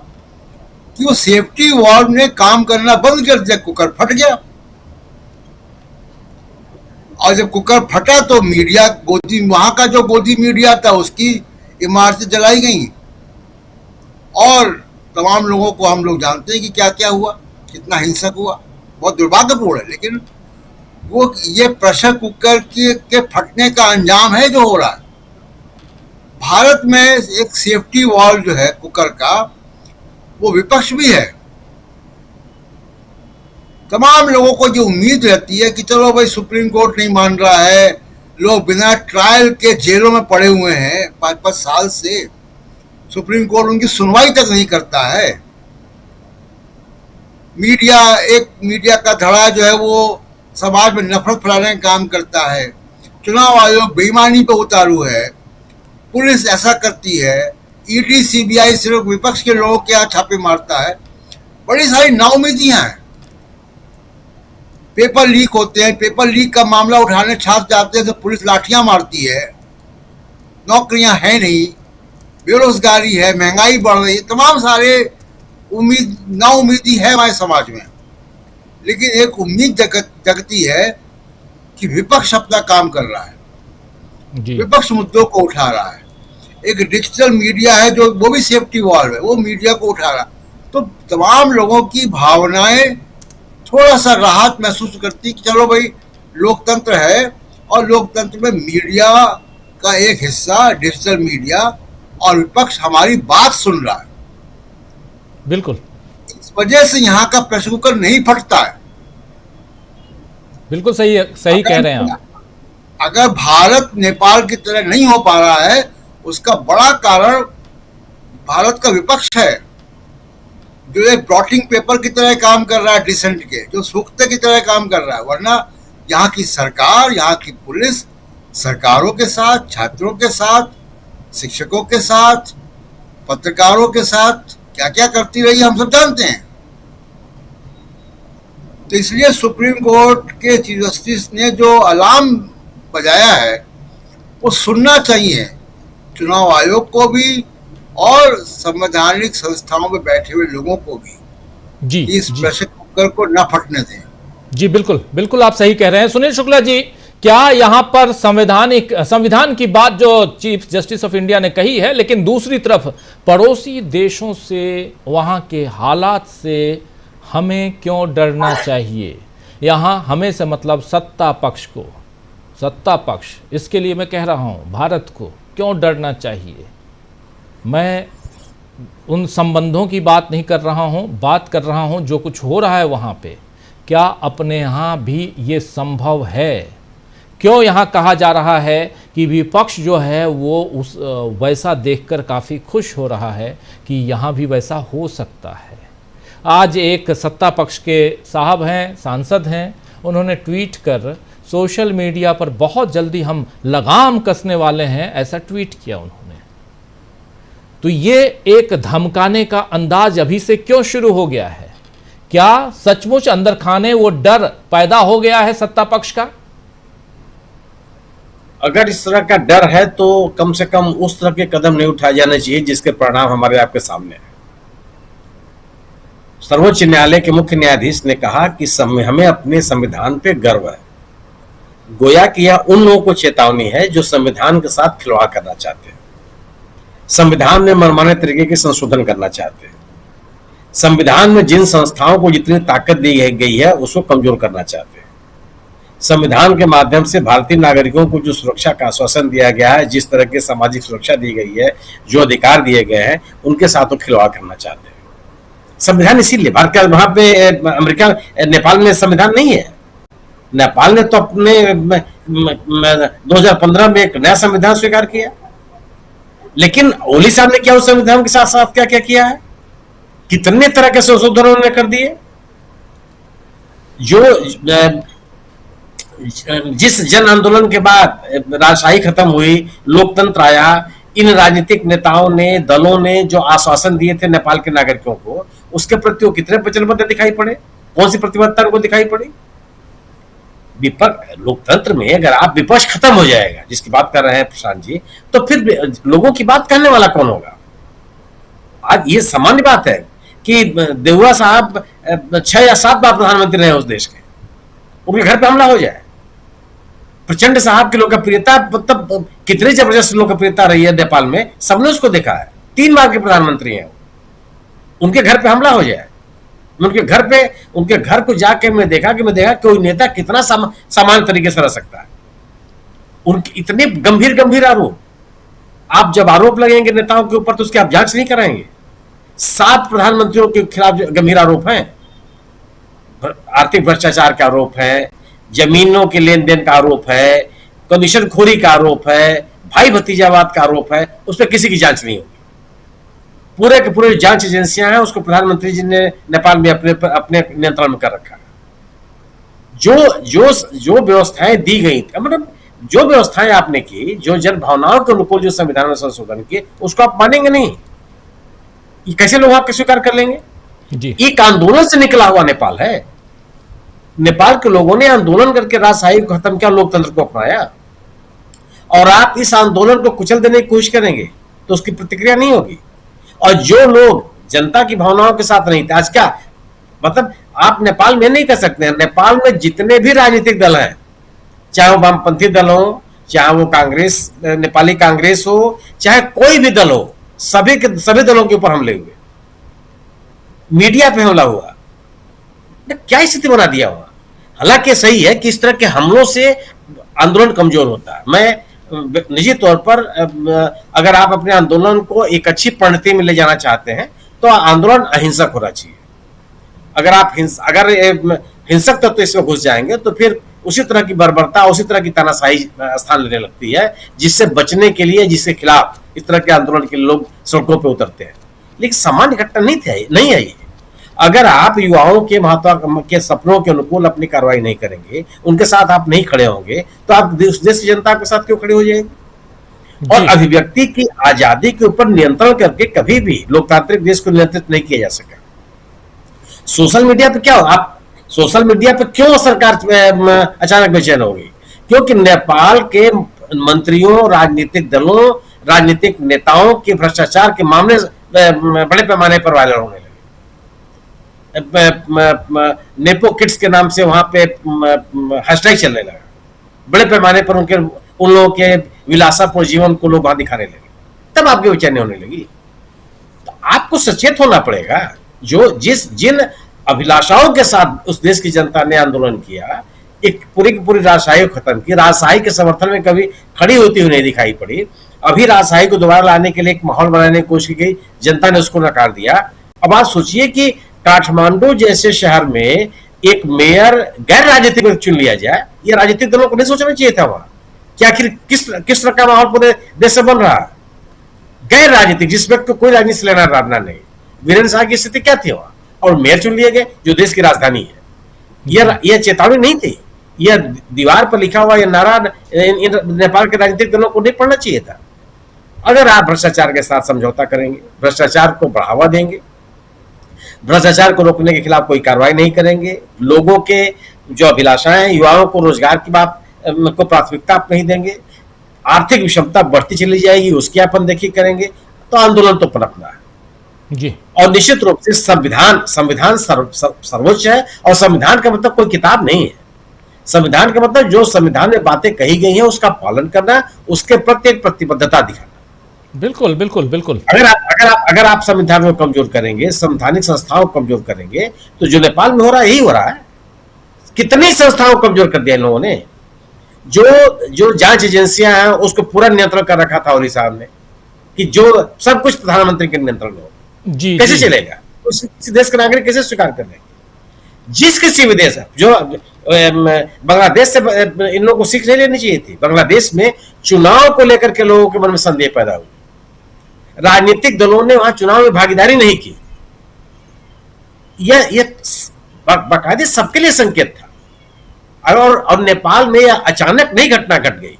कि वो सेफ्टी वाल्व ने काम करना बंद कर दिया, कुकर फट गया। और जब कुकर फटा तो मीडिया, वहां का जो गोदी मीडिया था, उसकी इमारतें जलाई गई और तमाम लोगों को हम लोग जानते हैं कि क्या क्या हुआ, कितना हिंसक हुआ। बहुत दुर्भाग्यपूर्ण है, लेकिन वो ये प्रेशर कुकर के फटने का अंजाम है जो हो रहा है। भारत में एक सेफ्टी वाल्व जो है कुकर का, वो विपक्ष भी है। तमाम लोगों को जो उम्मीद रहती है कि चलो भाई सुप्रीम कोर्ट नहीं मान रहा है, लोग बिना ट्रायल के जेलों में पड़े हुए हैं 5-5 साल से, सुप्रीम कोर्ट उनकी सुनवाई तक नहीं करता है। मीडिया का धड़ा जो है वो समाज में नफरत फैलाने का काम करता है। चुनाव आयोग बेईमानी पे उतारू है, पुलिस ऐसा करती है, ईडी सीबीआई सिर्फ विपक्ष के लोगों के यहाँ छापे मारता है। बड़ी सारी नाउमीदियां हैं। पेपर लीक होते हैं, पेपर लीक का मामला उठाने छात्र जाते हैं तो पुलिस लाठियां मारती है। नौकरियां हैं नहीं, बेरोजगारी है, महंगाई बढ़ रही है, तमाम सारे नाउमीदी है हमारे समाज में। लेकिन एक उम्मीद जगती है कि विपक्ष अपना काम कर रहा है, विपक्ष मुद्दों को उठा रहा है। एक डिजिटल मीडिया है जो वो भी सेफ्टी वॉल्व है, वो मीडिया को उठा रहा है। तो तमाम लोगों की भावनाएं थोड़ा सा राहत महसूस करती कि चलो भाई लोकतंत्र है, और लोकतंत्र में मीडिया का एक हिस्सा, डिजिटल मीडिया और विपक्ष हमारी बात सुन रहा है। बिल्कुल, इस वजह से यहाँ का प्रेशर कुकर नहीं फटता है। बिल्कुल सही कह रहे हैं आप। अगर भारत नेपाल की तरह नहीं हो पा रहा है, उसका बड़ा कारण भारत का विपक्ष है, जो एक ब्लॉटिंग पेपर की तरह काम कर रहा है, डिसेंट के, जो सूखते की तरह काम कर रहा है। वरना यहाँ की सरकार, यहाँ की पुलिस सरकारों के साथ, छात्रों के साथ, शिक्षकों के साथ, पत्रकारों के साथ क्या क्या करती रही हम सब जानते हैं। तो इसलिए सुप्रीम कोर्ट के चीफ जस्टिस ने जो अलार्म बजाया है वो सुनना चाहिए चुनाव आयोग को भी और संवैधानिक संस्थाओं में बैठे हुए लोगों को भी, जी इस प्रेशर कुकर को न फटने दें। जी बिल्कुल आप सही कह रहे हैं। सुनील शुक्ला जी, क्या यहां पर संविधान की बात जो चीफ जस्टिस ऑफ इंडिया ने कही है, लेकिन दूसरी तरफ पड़ोसी देशों से, वहां के हालात से हमें क्यों डरना चाहिए? यहाँ हमें से मतलब सत्ता पक्ष को, सत्ता पक्ष, इसके लिए मैं कह रहा हूँ भारत को क्यों डरना चाहिए। मैं उन संबंधों की बात नहीं कर रहा हूँ, बात कर रहा हूँ जो कुछ हो रहा है वहाँ पे, क्या अपने यहाँ भी ये संभव है? क्यों यहाँ कहा जा रहा है कि विपक्ष जो है वो उस वैसा देखकर काफ़ी खुश हो रहा है कि यहाँ भी वैसा हो सकता है। आज एक सत्ता पक्ष के साहब हैं, सांसद हैं, उन्होंने ट्वीट कर सोशल मीडिया पर बहुत जल्दी हम लगाम कसने वाले हैं, ऐसा ट्वीट किया उन्होंने। तो ये एक धमकाने का अंदाज अभी से क्यों शुरू हो गया है? क्या सचमुच अंदर खाने वो डर पैदा हो गया है सत्ता पक्ष का? अगर इस तरह का डर है तो कम से कम उस तरह के कदम नहीं उठाए जाने चाहिए जिसके परिणाम हमारे आपके सामने हैं। सर्वोच्च न्यायालय के मुख्य न्यायाधीश ने कहा कि हमें अपने संविधान पे गर्व है। गोया कि यह उन लोगों को चेतावनी है जो संविधान के साथ खिलवाड़ करना चाहते हैं, संविधान में मनमाने तरीके के संशोधन करना चाहते हैं, संविधान में जिन संस्थाओं को जितनी ताकत दी गई है उसको कमजोर करना चाहते हैं, संविधान के माध्यम से भारतीय नागरिकों को जो सुरक्षा का आश्वासन दिया गया है, जिस तरह की सामाजिक सुरक्षा दी गई है, जो अधिकार दिए गए हैं, उनके साथ वो खिलवाड़ करना चाहते हैं। संविधान इसीलिए भारत का, वहां पे अमेरिका, नेपाल में संविधान नहीं है। नेपाल ने तो अपने 2015 में एक नया संविधान स्वीकार किया, लेकिन ओली साहब ने क्या उस संविधान के साथ साथ क्या क्या किया है? कितने तरह के संशोधन उन्होंने कर दिए। जो जिस जन आंदोलन के बाद राजशाही खत्म हुई, लोकतंत्र आया, इन राजनीतिक नेताओं ने, दलों ने जो आश्वासन दिए थे नेपाल के नागरिकों को, उसके प्रति वो कितने वचनबद्ध दिखाई पड़े? कौन सी प्रतिबद्धता उनको दिखाई पड़ी? विपक्ष, लोकतंत्र में अगर आप विपक्ष खत्म हो जाएगा, जिसकी बात कर रहे हैं प्रशांत जी, तो फिर लोगों की बात करने वाला कौन होगा? आज ये सामान्य बात है कि देहुआ साहब 6 या 7 बार प्रधानमंत्री रहे उस देश के, उनके घर पे हमला हो जाए। प्रचंड साहब की लोकप्रियता, मतलब कितनी जबरदस्त लोकप्रियता रही है नेपाल में, सबने उसको देखा है। 3 बार के प्रधानमंत्री हैं, उनके घर पे हमला हो जाए। उनके घर को जाके मैं देखा कि कोई नेता कितना सामान्य तरीके से रह सकता है। उनके इतने गंभीर आरोप, आप जब आरोप लगेंगे नेताओं के ऊपर तो उसकी आप जांच नहीं कराएंगे। 7 प्रधानमंत्रियों के खिलाफ गंभीर आरोप हैं, आर्थिक भ्रष्टाचार का आरोप है, जमीनों के लेन देन का आरोप है, कमीशन खोरी का आरोप है, भाई भतीजावाद का आरोप है, उस पर किसी की जांच नहीं होगी। पूरे के पूरे जांच एजेंसियां हैं, उसको प्रधानमंत्री जी ने नेपाल में अपने नियंत्रण में कर रखा है। जो व्यवस्थाएं दी गई, मतलब जो व्यवस्थाएं आपने की, जो जन भावनाओं के अनुकूल जो संविधान में संशोधन किए, उसको आप मानेंगे नहीं। ये कैसे लोग आपके स्वीकार कर लेंगे? एक आंदोलन से निकला हुआ नेपाल है। नेपाल के लोगों ने आंदोलन करके राजशाही को खत्म किया, लोकतंत्र को अपनाया, और आप इस आंदोलन को कुचल देने की कोशिश करेंगे तो उसकी प्रतिक्रिया नहीं होगी। और जो लोग जनता की भावनाओं के साथ नहीं थे, आज क्या मतलब, आप नेपाल में नहीं कर सकते हैं। नेपाल में जितने भी राजनीतिक दल हैं, चाहे वो वामपंथी दल हो, चाहे वो कांग्रेस, नेपाली कांग्रेस हो, चाहे कोई भी दल हो, सभी दलों के ऊपर हमले हुए, मीडिया पे हमला हुआ। क्या स्थिति बना दिया हुआ। हालांकि सही है कि इस तरह के हमलों से आंदोलन कमजोर होता है। मैं निजी तौर पर, अगर आप अपने आंदोलन को एक अच्छी परिणति में ले जाना चाहते हैं तो आंदोलन अहिंसक होना चाहिए। अगर आप हिंसक तत्व तो इसमें घुस जाएंगे तो फिर उसी तरह की बर्बरता, उसी तरह की तानाशाही स्थान लेने लगती है, जिससे बचने के लिए, जिसके खिलाफ इस तरह के आंदोलन के लोग सड़कों पर उतरते हैं। लेकिन सामान्य घटना नहीं है ये। अगर आप युवाओं के महत्व के सपनों के अनुकूल अपनी कार्रवाई नहीं करेंगे, उनके साथ आप नहीं खड़े होंगे, तो आप देश की जनता के साथ क्यों खड़े हो जाएंगे? और अभिव्यक्ति की आजादी के ऊपर नियंत्रण करके कभी भी लोकतांत्रिक देश को नियंत्रित नहीं किया जा सका। सोशल मीडिया पे क्या हो, आप सोशल मीडिया पे क्यों सरकार अचानक बेचैन होगी? क्योंकि नेपाल के मंत्रियों, राजनीतिक दलों, राजनीतिक नेताओं के भ्रष्टाचार के मामले बड़े पैमाने पर वायरल होने लगे। नेपो किड्स के नाम से वहां पे हैशटैग चलने लगा। बड़े पैमाने पर उन लोगों के विलासापूर्ण जीवन को लोग वहां दिखाने लगे, तब आपकी बेचैनी होने लगी। तो आपको सचेत होना पड़ेगा। जिन अभिलाषाओं के साथ उस देश की जनता ने आंदोलन किया, एक पूरी की पूरी राजशाही को खत्म की, राजशाही के समर्थन में कभी खड़ी होती हुई नहीं दिखाई पड़ी। अभी राजशाही को दोबारा लाने के लिए एक माहौल बनाने की कोशिश की, जनता ने उसको नकार दिया। अब आप सोचिए कि काठमांडू जैसे शहर में एक मेयर गैर राजनीतिक व्यक्ति चुन लिया जाए, ये राजनीतिक दलों को नहीं सोचना चाहिए था वहां कि आखिर किस तरह का माहौल पूरे देश से बन रहा है, गैर राजनीतिक, जिस व्यक्ति को कोई राजनीति से लेना देना नहीं। वीरेंद्र साहब की स्थिति क्या थी वहां, और मेयर चुन लिए गए जो देश की राजधानी है। यह चेतावनी नहीं थी, यह दीवार पर लिखा हुआ यह नारा नेपाल के राजनीतिक दलों को नहीं पढ़ना चाहिए था। अगर आप भ्रष्टाचार के साथ समझौता करेंगे, भ्रष्टाचार को बढ़ावा देंगे, भ्रष्टाचार को रोकने के खिलाफ कोई कार्रवाई नहीं करेंगे, लोगों के जो अभिलाषाएं, युवाओं को रोजगार की बात को प्राथमिकता आप नहीं देंगे, आर्थिक विषमता बढ़ती चली जाएगी, उसकी आप अनदेखी करेंगे, तो आंदोलन तो पनपना है जी। और निश्चित रूप से संविधान सर्वोच्च है, और संविधान का मतलब कोई किताब नहीं है। संविधान का मतलब जो संविधान में बातें कही गई हैं उसका पालन करना, उसके प्रति एक प्रतिबद्धता दिखाना। बिल्कुल बिल्कुल बिल्कुल। अगर आप संविधान को कमजोर करेंगे, संवैधानिक संस्थाओं को कमजोर करेंगे, तो जो नेपाल में हो रहा है यही हो रहा है। कितनी संस्थाओं को कमजोर कर दिया इन लोगों ने। जो जांच एजेंसियां हैं उसको पूरा नियंत्रण कर रखा था ओली साहब ने, कि जो सब कुछ प्रधानमंत्री के नियंत्रण में हो। जी कैसे जी। चलेगा? किसी देश का नागरिक कैसे स्वीकार कर लेंगे? जिस किसी भी देश जो बांग्लादेश से इन लोगों को सीख नहीं लेनी चाहिए थी। बांग्लादेश में चुनाव को लेकर के लोगों के मन में संदेह पैदा हुआ, राजनीतिक दलों ने वहां चुनाव में भागीदारी नहीं की। यह बाकायदे सबके लिए संकेत था। और नेपाल में यह अचानक नहीं घटना घट गई।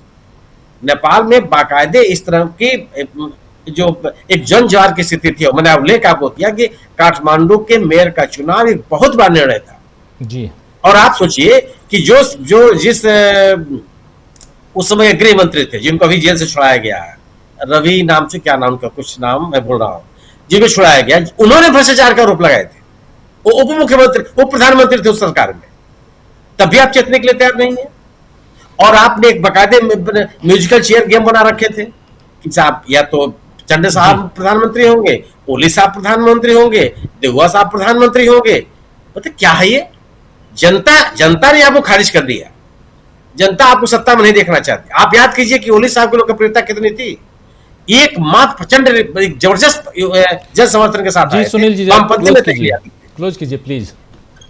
नेपाल में बाकायदे इस तरह की जो एक जनजार की स्थिति थी, मैंने उल्लेख आपको किया कि काठमांडू के मेयर का चुनाव एक बहुत बड़ा निर्णय था जी। और आप सोचिए कि जिस उस समय गृह मंत्री थे, जिनको अभी जेल से छुड़ाया गया है, रवि नाम से, क्या नाम का कुछ नाम मैं बोल रहा हूं, जिनको छुड़ाया गया, उन्होंने भ्रष्टाचार का आरोप लगाए थे। वो उप मुख्यमंत्री, उप प्रधानमंत्री थे उस सरकार में, तब भी आप चेतने के लिए तैयार नहीं है। और आपने एक बकायदे म्यूजिकल चेयर गेम बना रखे थे कि साहब या तो चंडे साहब प्रधानमंत्री होंगे, ओली साहब प्रधानमंत्री होंगे, देहुआ साहब प्रधानमंत्री होंगे। मतलब क्या है ये? जनता ने आपको खारिज कर दिया। जनता आपको सत्ता में नहीं देखना चाहती। आप याद कीजिए कि ओली साहब की लोकप्रियता कितनी थी। एक मात्र प्रचंड जबरदस्त जन समर्थन के साथ जी सुनील जी, क्लोज कीजिए प्लीज।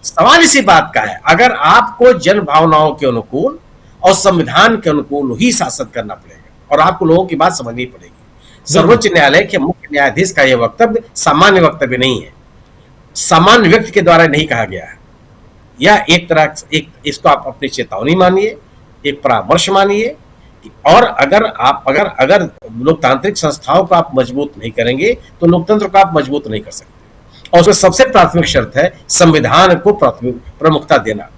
सवाल इसी बात का है, अगर आपको जन भावनाओं के अनुकूल और संविधान के अनुकूल ही शासन करना पड़ेगा और आपको लोगों की बात समझनी पड़ेगी। सर्वोच्च न्यायालय के मुख्य न्यायाधीश का यह वक्तव्य सामान्य वक्तव्य नहीं है, सामान्य व्यक्ति के द्वारा नहीं कहा गया है। यह इसको आप अपनी चेतावनी मानिए, एक परामर्श मानिए। और अगर लोकतांत्रिक संस्थाओं को आप मजबूत नहीं करेंगे तो लोकतंत्र को आप मजबूत नहीं कर सकते। और उसमें सबसे प्राथमिक शर्त है संविधान को प्रमुखता देना।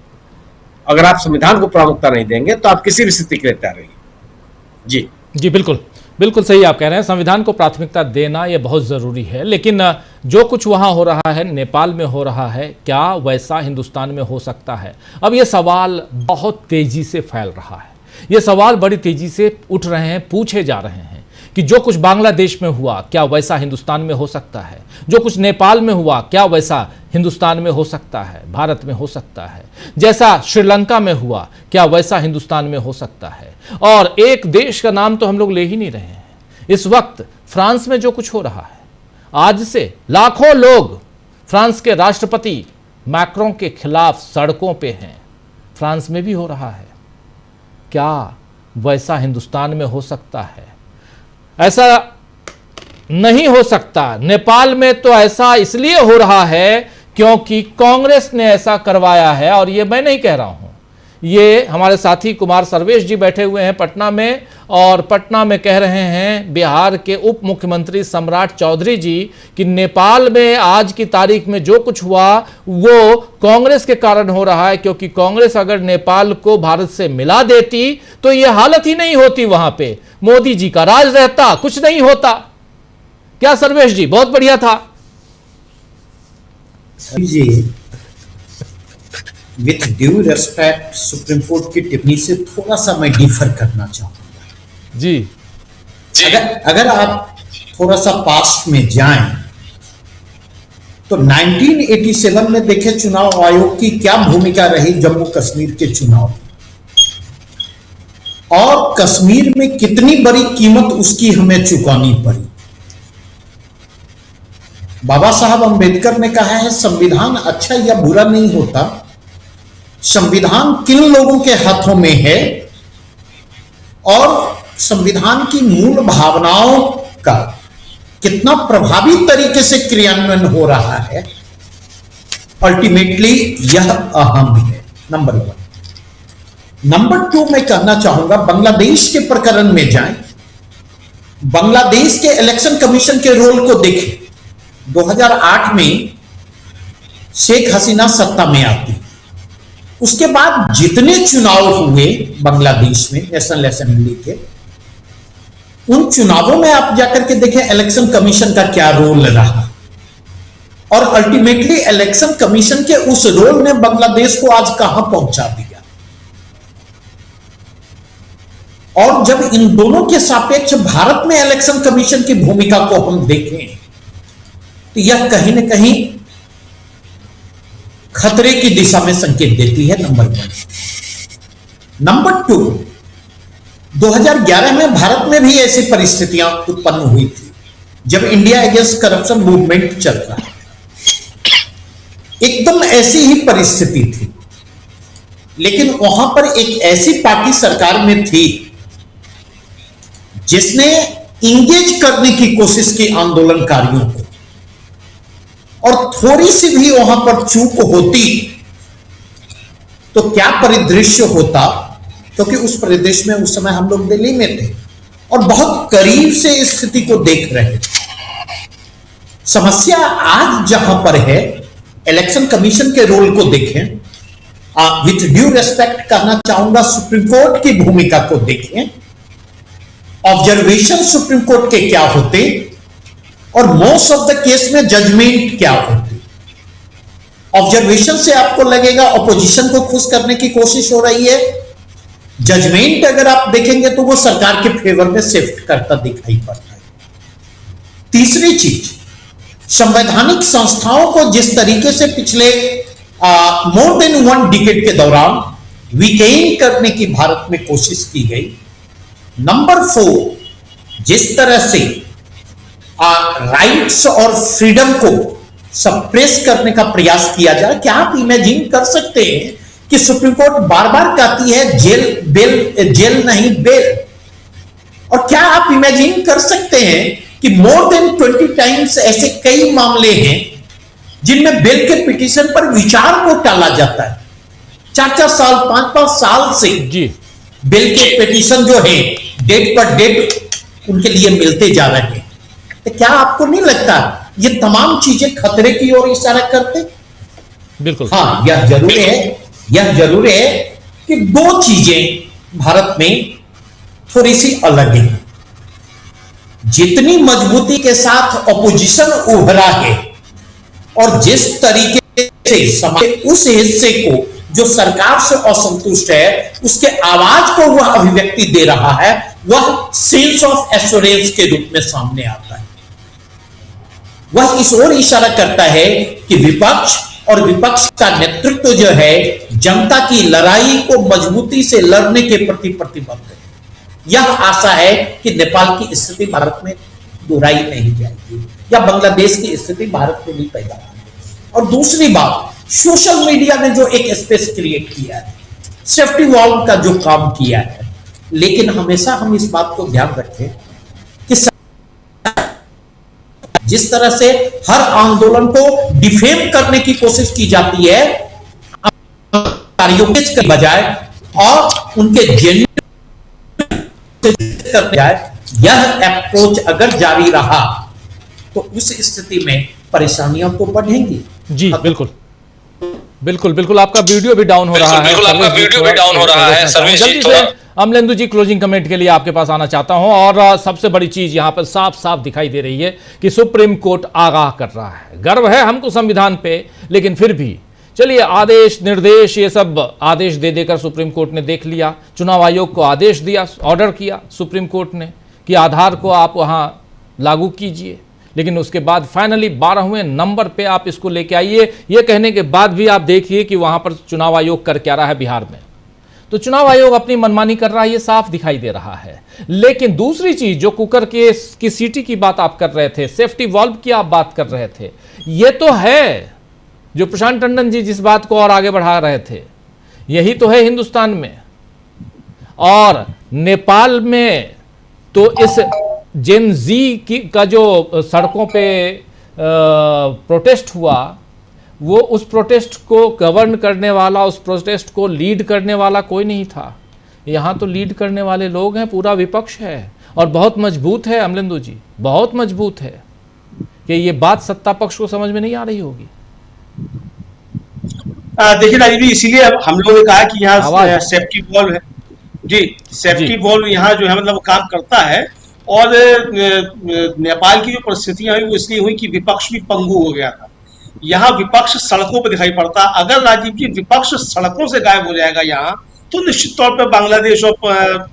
अगर आप संविधान को प्रामुख्यता नहीं देंगे तो आप किसी भी स्थिति के लिए तैयार रहिए। जी जी बिल्कुल बिल्कुल सही आप कह रहे हैं, संविधान को प्राथमिकता देना यह बहुत ज़रूरी है। लेकिन जो कुछ वहाँ हो रहा है, नेपाल में हो रहा है, क्या वैसा हिंदुस्तान में हो सकता है? अब ये सवाल बहुत तेज़ी से फैल रहा है, ये सवाल बड़ी तेज़ी से उठ रहे हैं, पूछे जा रहे हैं कि जो कुछ बांग्लादेश में हुआ क्या वैसा हिंदुस्तान में हो सकता है? जो कुछ नेपाल में हुआ क्या वैसा हिंदुस्तान में हो सकता है, भारत में हो सकता है? जैसा श्रीलंका में हुआ क्या वैसा हिंदुस्तान में हो सकता है? और एक देश का नाम तो हम लोग ले ही नहीं रहे हैं। इस वक्त फ्रांस में जो कुछ हो रहा है, आज से लाखों लोग फ्रांस के राष्ट्रपति मैक्रों के खिलाफ सड़कों पे हैं। फ्रांस में भी हो रहा है, क्या वैसा हिंदुस्तान में हो सकता है? ऐसा नहीं हो सकता। नेपाल में तो ऐसा इसलिए हो रहा है क्योंकि कांग्रेस ने ऐसा करवाया है। और ये मैं नहीं कह रहा हूं, ये हमारे साथी कुमार सर्वेश जी बैठे हुए हैं पटना में, और पटना में कह रहे हैं बिहार के उप मुख्यमंत्री सम्राट चौधरी जी कि नेपाल में आज की तारीख में जो कुछ हुआ वो कांग्रेस के कारण हो रहा है, क्योंकि कांग्रेस अगर नेपाल को भारत से मिला देती तो ये हालत ही नहीं होती, वहां पे मोदी जी का राज रहता, कुछ नहीं होता। क्या सर्वेश जी? बहुत बढ़िया था जी। With due respect, supreme court की टिप्पणी से थोड़ा सा मैं डिफर करना चाहूंगा जी। अगर आप थोड़ा सा पास्ट में जाएं तो 1987 में देखें चुनाव आयोग की क्या भूमिका रही जम्मू कश्मीर के चुनाव में, और कश्मीर में कितनी बड़ी कीमत उसकी हमें चुकानी पड़ी। बाबा साहब अंबेडकर ने कहा है संविधान अच्छा या बुरा नहीं होता, संविधान किन लोगों के हाथों में है और संविधान की मूल भावनाओं का कितना प्रभावी तरीके से क्रियान्वयन हो रहा है, अल्टीमेटली यह अहम है। नंबर 1। नंबर 2 मैं कहना चाहूंगा बांग्लादेश के प्रकरण में जाएं, बांग्लादेश के इलेक्शन कमीशन के रोल को देखें। 2008 में शेख हसीना सत्ता में आती, उसके बाद जितने चुनाव हुए बांग्लादेश में नेशनल असेंबली के, उन चुनावों में आप जाकर के देखें इलेक्शन कमीशन का क्या रोल रहा, और अल्टीमेटली इलेक्शन कमीशन के उस रोल ने बांग्लादेश को आज कहां पहुंचा दिया। और जब इन दोनों के सापेक्ष भारत में इलेक्शन कमीशन की भूमिका को हम देखें तो यह कहीं ना कहीं खतरे की दिशा में संकेत देती है। नंबर 1। नंबर 2, 2011 में भारत में भी ऐसी परिस्थितियां उत्पन्न हुई थी जब इंडिया अगेंस्ट करप्शन मूवमेंट चल रहा है। एकदम ऐसी ही परिस्थिति थी, लेकिन वहां पर एक ऐसी पार्टी सरकार में थी जिसने इंगेज करने की कोशिश की आंदोलनकारियों को, और थोड़ी सी भी वहां पर चूक होती तो क्या परिदृश्य होता, क्योंकि उस परिदृश्य में उस समय हम लोग दिल्ली में थे और बहुत करीब से इस स्थिति को देख रहे थे। समस्या आज जहां पर है, इलेक्शन कमीशन के रोल को देखें, विथ ड्यू रेस्पेक्ट कहना चाहूंगा सुप्रीम कोर्ट की भूमिका को देखें, ऑब्जर्वेशन सुप्रीम कोर्ट के क्या होते और मोस्ट ऑफ द केस में जजमेंट क्या होती। ऑब्जर्वेशन से आपको लगेगा ऑपोजिशन को खुश करने की कोशिश हो रही है, जजमेंट अगर आप देखेंगे तो वो सरकार के फेवर में शिफ्ट करता दिखाई पड़ता है। तीसरी चीज, संवैधानिक संस्थाओं को जिस तरीके से पिछले मोर देन 1 डिकेड के दौरान वीकेन करने की भारत में कोशिश की गई। नंबर 4, जिस तरह से राइट्स और फ्रीडम को सप्रेस करने का प्रयास किया जा रहा है। क्या आप इमेजिन कर सकते हैं कि सुप्रीम कोर्ट बार बार कहती है जेल नहीं बेल, और क्या आप इमेजिन कर सकते हैं कि मोर देन 20 टाइम्स ऐसे कई मामले हैं जिनमें बेल के पिटीशन पर विचार को टाला जाता है। 4-4 साल 5-5 साल से जी बेल के पिटीशन जो है डेट पर डेट उनके लिए मिलते जा रहे हैं। तो क्या आपको नहीं लगता ये तमाम चीजें खतरे की ओर इशारा करते? बिल्कुल। हाँ, यह जरूर है कि 2 चीजें भारत में थोड़ी सी अलग है। जितनी मजबूती के साथ ऑपोजिशन उभरा है और जिस तरीके से समाज उस हिस्से को जो सरकार से असंतुष्ट है उसके आवाज को वह अभिव्यक्ति दे रहा है, वह सेंस ऑफ एश्योरेंस के रूप में सामने आता है। वह इस ओर इशारा करता है कि विपक्ष और विपक्ष का नेतृत्व जो है जनता की लड़ाई को मजबूती से लड़ने के प्रति प्रतिबद्ध है। यह आशा है कि नेपाल की स्थिति भारत में दोहराई नहीं जाएगी या बांग्लादेश की स्थिति भारत में नहीं पैदा होगी। और दूसरी बात, सोशल मीडिया ने जो एक स्पेस क्रिएट किया है, सेफ्टी वॉल का जो काम किया है, लेकिन हमेशा हम इस बात को ध्यान रखें कि जिस तरह से हर आंदोलन को डिफेम करने की कोशिश की जाती है के बजाय और उनके करने जाए, यह अप्रोच अगर जारी रहा तो उस स्थिति में परेशानियां तो बढ़ेंगी। जी बिल्कुल बिल्कुल बिल्कुल। आपका वीडियो भी डाउन हो रहा है। जल्दी से अमलेंदु जी क्लोजिंग कमेंट के लिए आपके पास आना चाहता हूं। और सबसे बड़ी चीज यहां पर साफ साफ दिखाई दे रही है कि सुप्रीम कोर्ट आगाह कर रहा है। गर्व है हमको संविधान पे, लेकिन फिर भी चलिए आदेश निर्देश ये सब आदेश दे देकर सुप्रीम कोर्ट ने देख लिया। चुनाव आयोग को आदेश दिया, ऑर्डर किया सुप्रीम कोर्ट ने कि आधार को आप वहां लागू कीजिए, लेकिन उसके बाद फाइनली 12वें नंबर पे आप इसको लेके आइए। ये कहने के बाद भी आप देखिए कि वहां पर चुनाव आयोग कर क्या रहा है बिहार में। तो चुनाव आयोग अपनी मनमानी कर रहा है, ये साफ दिखाई दे रहा है। लेकिन दूसरी चीज जो कुकर की सीटी की बात आप कर रहे थे, सेफ्टी वॉल्व की आप बात कर रहे थे, ये तो है जो प्रशांत टंडन जी जिस बात को और आगे बढ़ा रहे थे, यही तो है हिंदुस्तान में। और नेपाल में तो इस जेन जी का जो सड़कों पे प्रोटेस्ट हुआ, वो उस प्रोटेस्ट को गवर्न करने वाला, उस प्रोटेस्ट को लीड करने वाला कोई नहीं था। यहाँ तो लीड करने वाले लोग हैं, पूरा विपक्ष है और बहुत मजबूत है। अमलेंदु जी बहुत मजबूत है कि ये बात सत्ता पक्ष को समझ में नहीं आ रही होगी। देखिए राजीव जी, इसीलिए अब हम लोगों ने कहा कि यहाँ सेफ्टी वॉल्व है जी, सेफ्टी वॉल्व यहाँ जो है मतलब काम करता है। और नेपाल की जो परिस्थितियां हुई वो इसलिए हुई कि विपक्ष भी पंगु हो गया था। यहाँ विपक्ष सड़कों पर दिखाई पड़ता। अगर राजीव जी विपक्ष सड़कों से गायब हो जाएगा यहाँ, तो निश्चित तौर पर बांग्लादेश और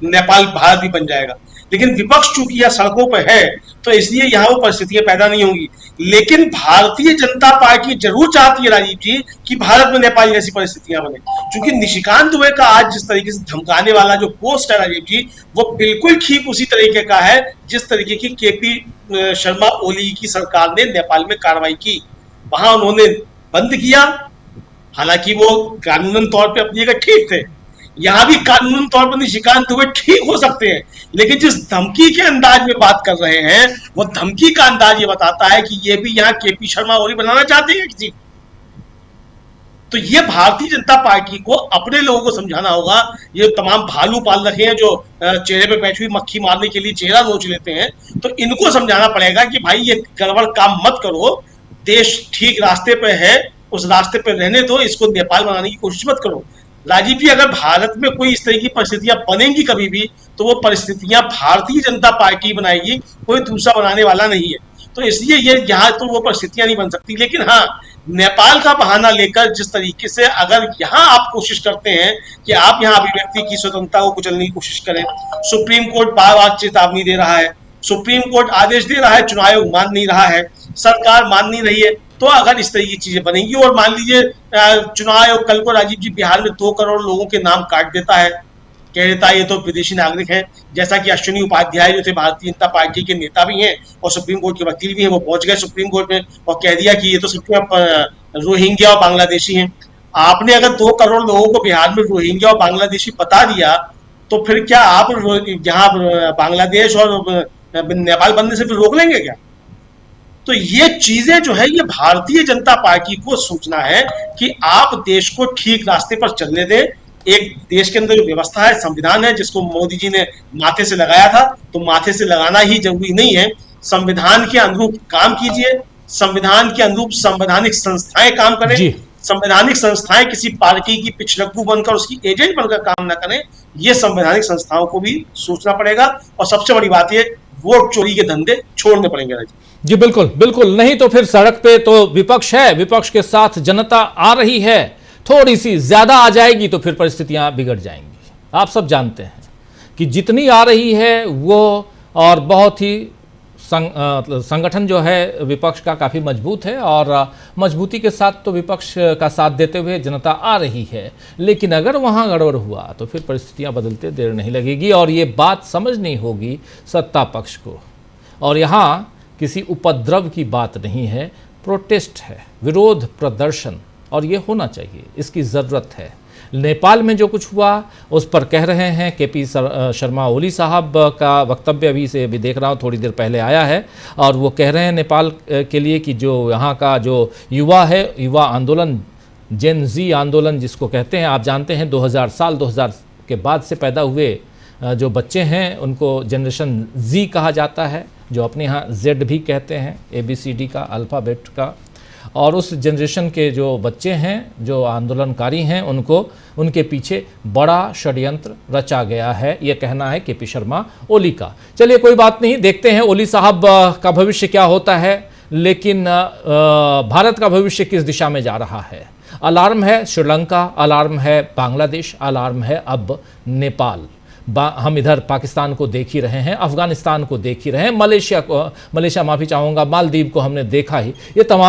नेपाल भारत भी बन जाएगा। लेकिन विपक्ष चूंकि यह सड़कों पर है तो इसलिए यहाँ वो परिस्थितियां पैदा नहीं होंगी। लेकिन भारतीय जनता पार्टी जरूर चाहती है राजीव जी कि भारत में नेपाल जैसी परिस्थितियां बने। चूंकि निशिकांत दुबे का आज जिस तरीके से धमकाने वाला जो पोस्ट है राजीव जी, वो बिल्कुल ठीक उसी तरीके का है जिस तरीके की केपी शर्मा ओली की सरकार ने नेपाल में कार्रवाई की। वहां उन्होंने बंद किया, हालांकि वो कानूनन तौर पर अपनी जगह ठीक थे। यहां भी कानूनन तौर पर निशिकांत दुबे ठीक हो सकते हैं, लेकिन जिस धमकी के अंदाज में बात कर रहे हैं, वो धमकी का अंदाज ये बताता है कि ये भी यहाँ केपी शर्मा ओली बनाना चाहते हैं किसी। तो ये भारतीय जनता पार्टी को अपने लोगों को समझाना होगा। ये तमाम भालू पाल रखे हैं जो चेहरे पे बैठी हुई मक्खी मारने के लिए चेहरा नोच लेते हैं, तो इनको समझाना पड़ेगा कि भाई ये गड़बड़ काम मत करो, देश ठीक रास्ते पे है, उस रास्ते पे रहने दो, इसको नेपाल बनाने की कोशिश मत करो। राजीव जी, अगर भारत में कोई इस तरह की परिस्थितियां बनेंगी कभी भी, तो वो परिस्थितियां भारतीय जनता पार्टी बनाएगी, कोई दूसरा बनाने वाला नहीं है। तो इसलिए ये यहाँ तो वो परिस्थितियां नहीं बन सकती। लेकिन हाँ, नेपाल का बहाना लेकर जिस तरीके से अगर यहाँ आप कोशिश करते हैं कि आप यहाँ अभिव्यक्ति की स्वतंत्रता को कुचलने की कोशिश करें, सुप्रीम कोर्ट बार बार चेतावनी दे रहा है, सुप्रीम कोर्ट आदेश दे रहा है, चुनाव आयोग मान नहीं रहा है, सरकार मान नहीं रही है, तो अगर इस तरह की चीजें बनेंगी और मान लीजिए चुनाव आयोग कल को राजीव जी बिहार में 2 करोड़ लोगों के नाम काट देता है, कह देता है ये तो विदेशी नागरिक हैं, जैसा कि अश्विनी उपाध्याय जो थे भारतीय जनता पार्टी के नेता भी हैं और सुप्रीम कोर्ट के वकील भी हैं, वो पहुंच गए सुप्रीम कोर्ट में और कह दिया कि ये तो सबके रोहिंग्या और बांग्लादेशी हैं। आपने अगर 2 करोड़ लोगों को बिहार में रोहिंग्या और बांग्लादेशी बता दिया, तो फिर क्या आप यहाँ बांग्लादेश और नेपाल बनने से फिर रोक लेंगे क्या? तो ये चीजें जो है ये भारतीय जनता पार्टी को सूचना है कि आप देश को ठीक रास्ते पर चलने दें। एक देश के अंदर जो व्यवस्था है, संविधान है, जिसको मोदी जी ने माथे से लगाया था, तो माथे से लगाना ही जरूरी नहीं है। संविधान के अनुरूप काम कीजिए, संविधान के अनुरूप संवैधानिक संस्थाएं काम करें। संवैधानिक संस्थाएं किसी पार्टी की पिछलग्गू बनकर उसकी एजेंट बनकर काम ना करें, ये संवैधानिक संस्थाओं को भी सोचना पड़ेगा। और सबसे बड़ी बात ये, वोट चोरी के धंधे छोड़ने पड़ेंगे। जी बिल्कुल बिल्कुल, नहीं तो फिर सड़क पे तो विपक्ष है, विपक्ष के साथ जनता आ रही है, थोड़ी सी ज्यादा आ जाएगी तो फिर परिस्थितियां बिगड़ जाएंगी। आप सब जानते हैं कि जितनी आ रही है वो, और बहुत ही संगठन जो है विपक्ष का काफ़ी मजबूत है और मजबूती के साथ तो विपक्ष का साथ देते हुए जनता आ रही है। लेकिन अगर वहाँ गड़बड़ हुआ तो फिर परिस्थितियाँ बदलते देर नहीं लगेगी और ये बात समझनी होगी सत्ता पक्ष को। और यहाँ किसी उपद्रव की बात नहीं है, प्रोटेस्ट है, विरोध प्रदर्शन, और ये होना चाहिए, इसकी ज़रूरत है। नेपाल में जो कुछ हुआ उस पर कह रहे हैं केपी शर्मा ओली साहब का वक्तव्य अभी से भी देख रहा हूँ, थोड़ी देर पहले आया है, और वो कह रहे हैं नेपाल के लिए कि जो यहाँ का जो युवा है, युवा आंदोलन, जेन जी आंदोलन जिसको कहते हैं, आप जानते हैं 2000 के बाद से पैदा हुए जो बच्चे हैं उनको जनरेशन जी कहा जाता है, जो अपने यहाँ जेड भी कहते हैं, ABCD का, अल्फ़ाबेट का। और उस जनरेशन के जो बच्चे हैं, जो आंदोलनकारी हैं, उनको उनके पीछे बड़ा षड्यंत्र रचा गया है, ये कहना है केपी शर्मा ओली का। चलिए कोई बात नहीं, देखते हैं ओली साहब का भविष्य क्या होता है, लेकिन भारत का भविष्य किस दिशा में जा रहा है। अलार्म है श्रीलंका, अलार्म है बांग्लादेश, अलार्म है अब नेपाल। हम इधर पाकिस्तान को देख ही रहे हैं, अफगानिस्तान को देख ही रहे हैं, मलेशिया माफी चाहूंगा, मालदीव को हमने देखा ही। ये तमाम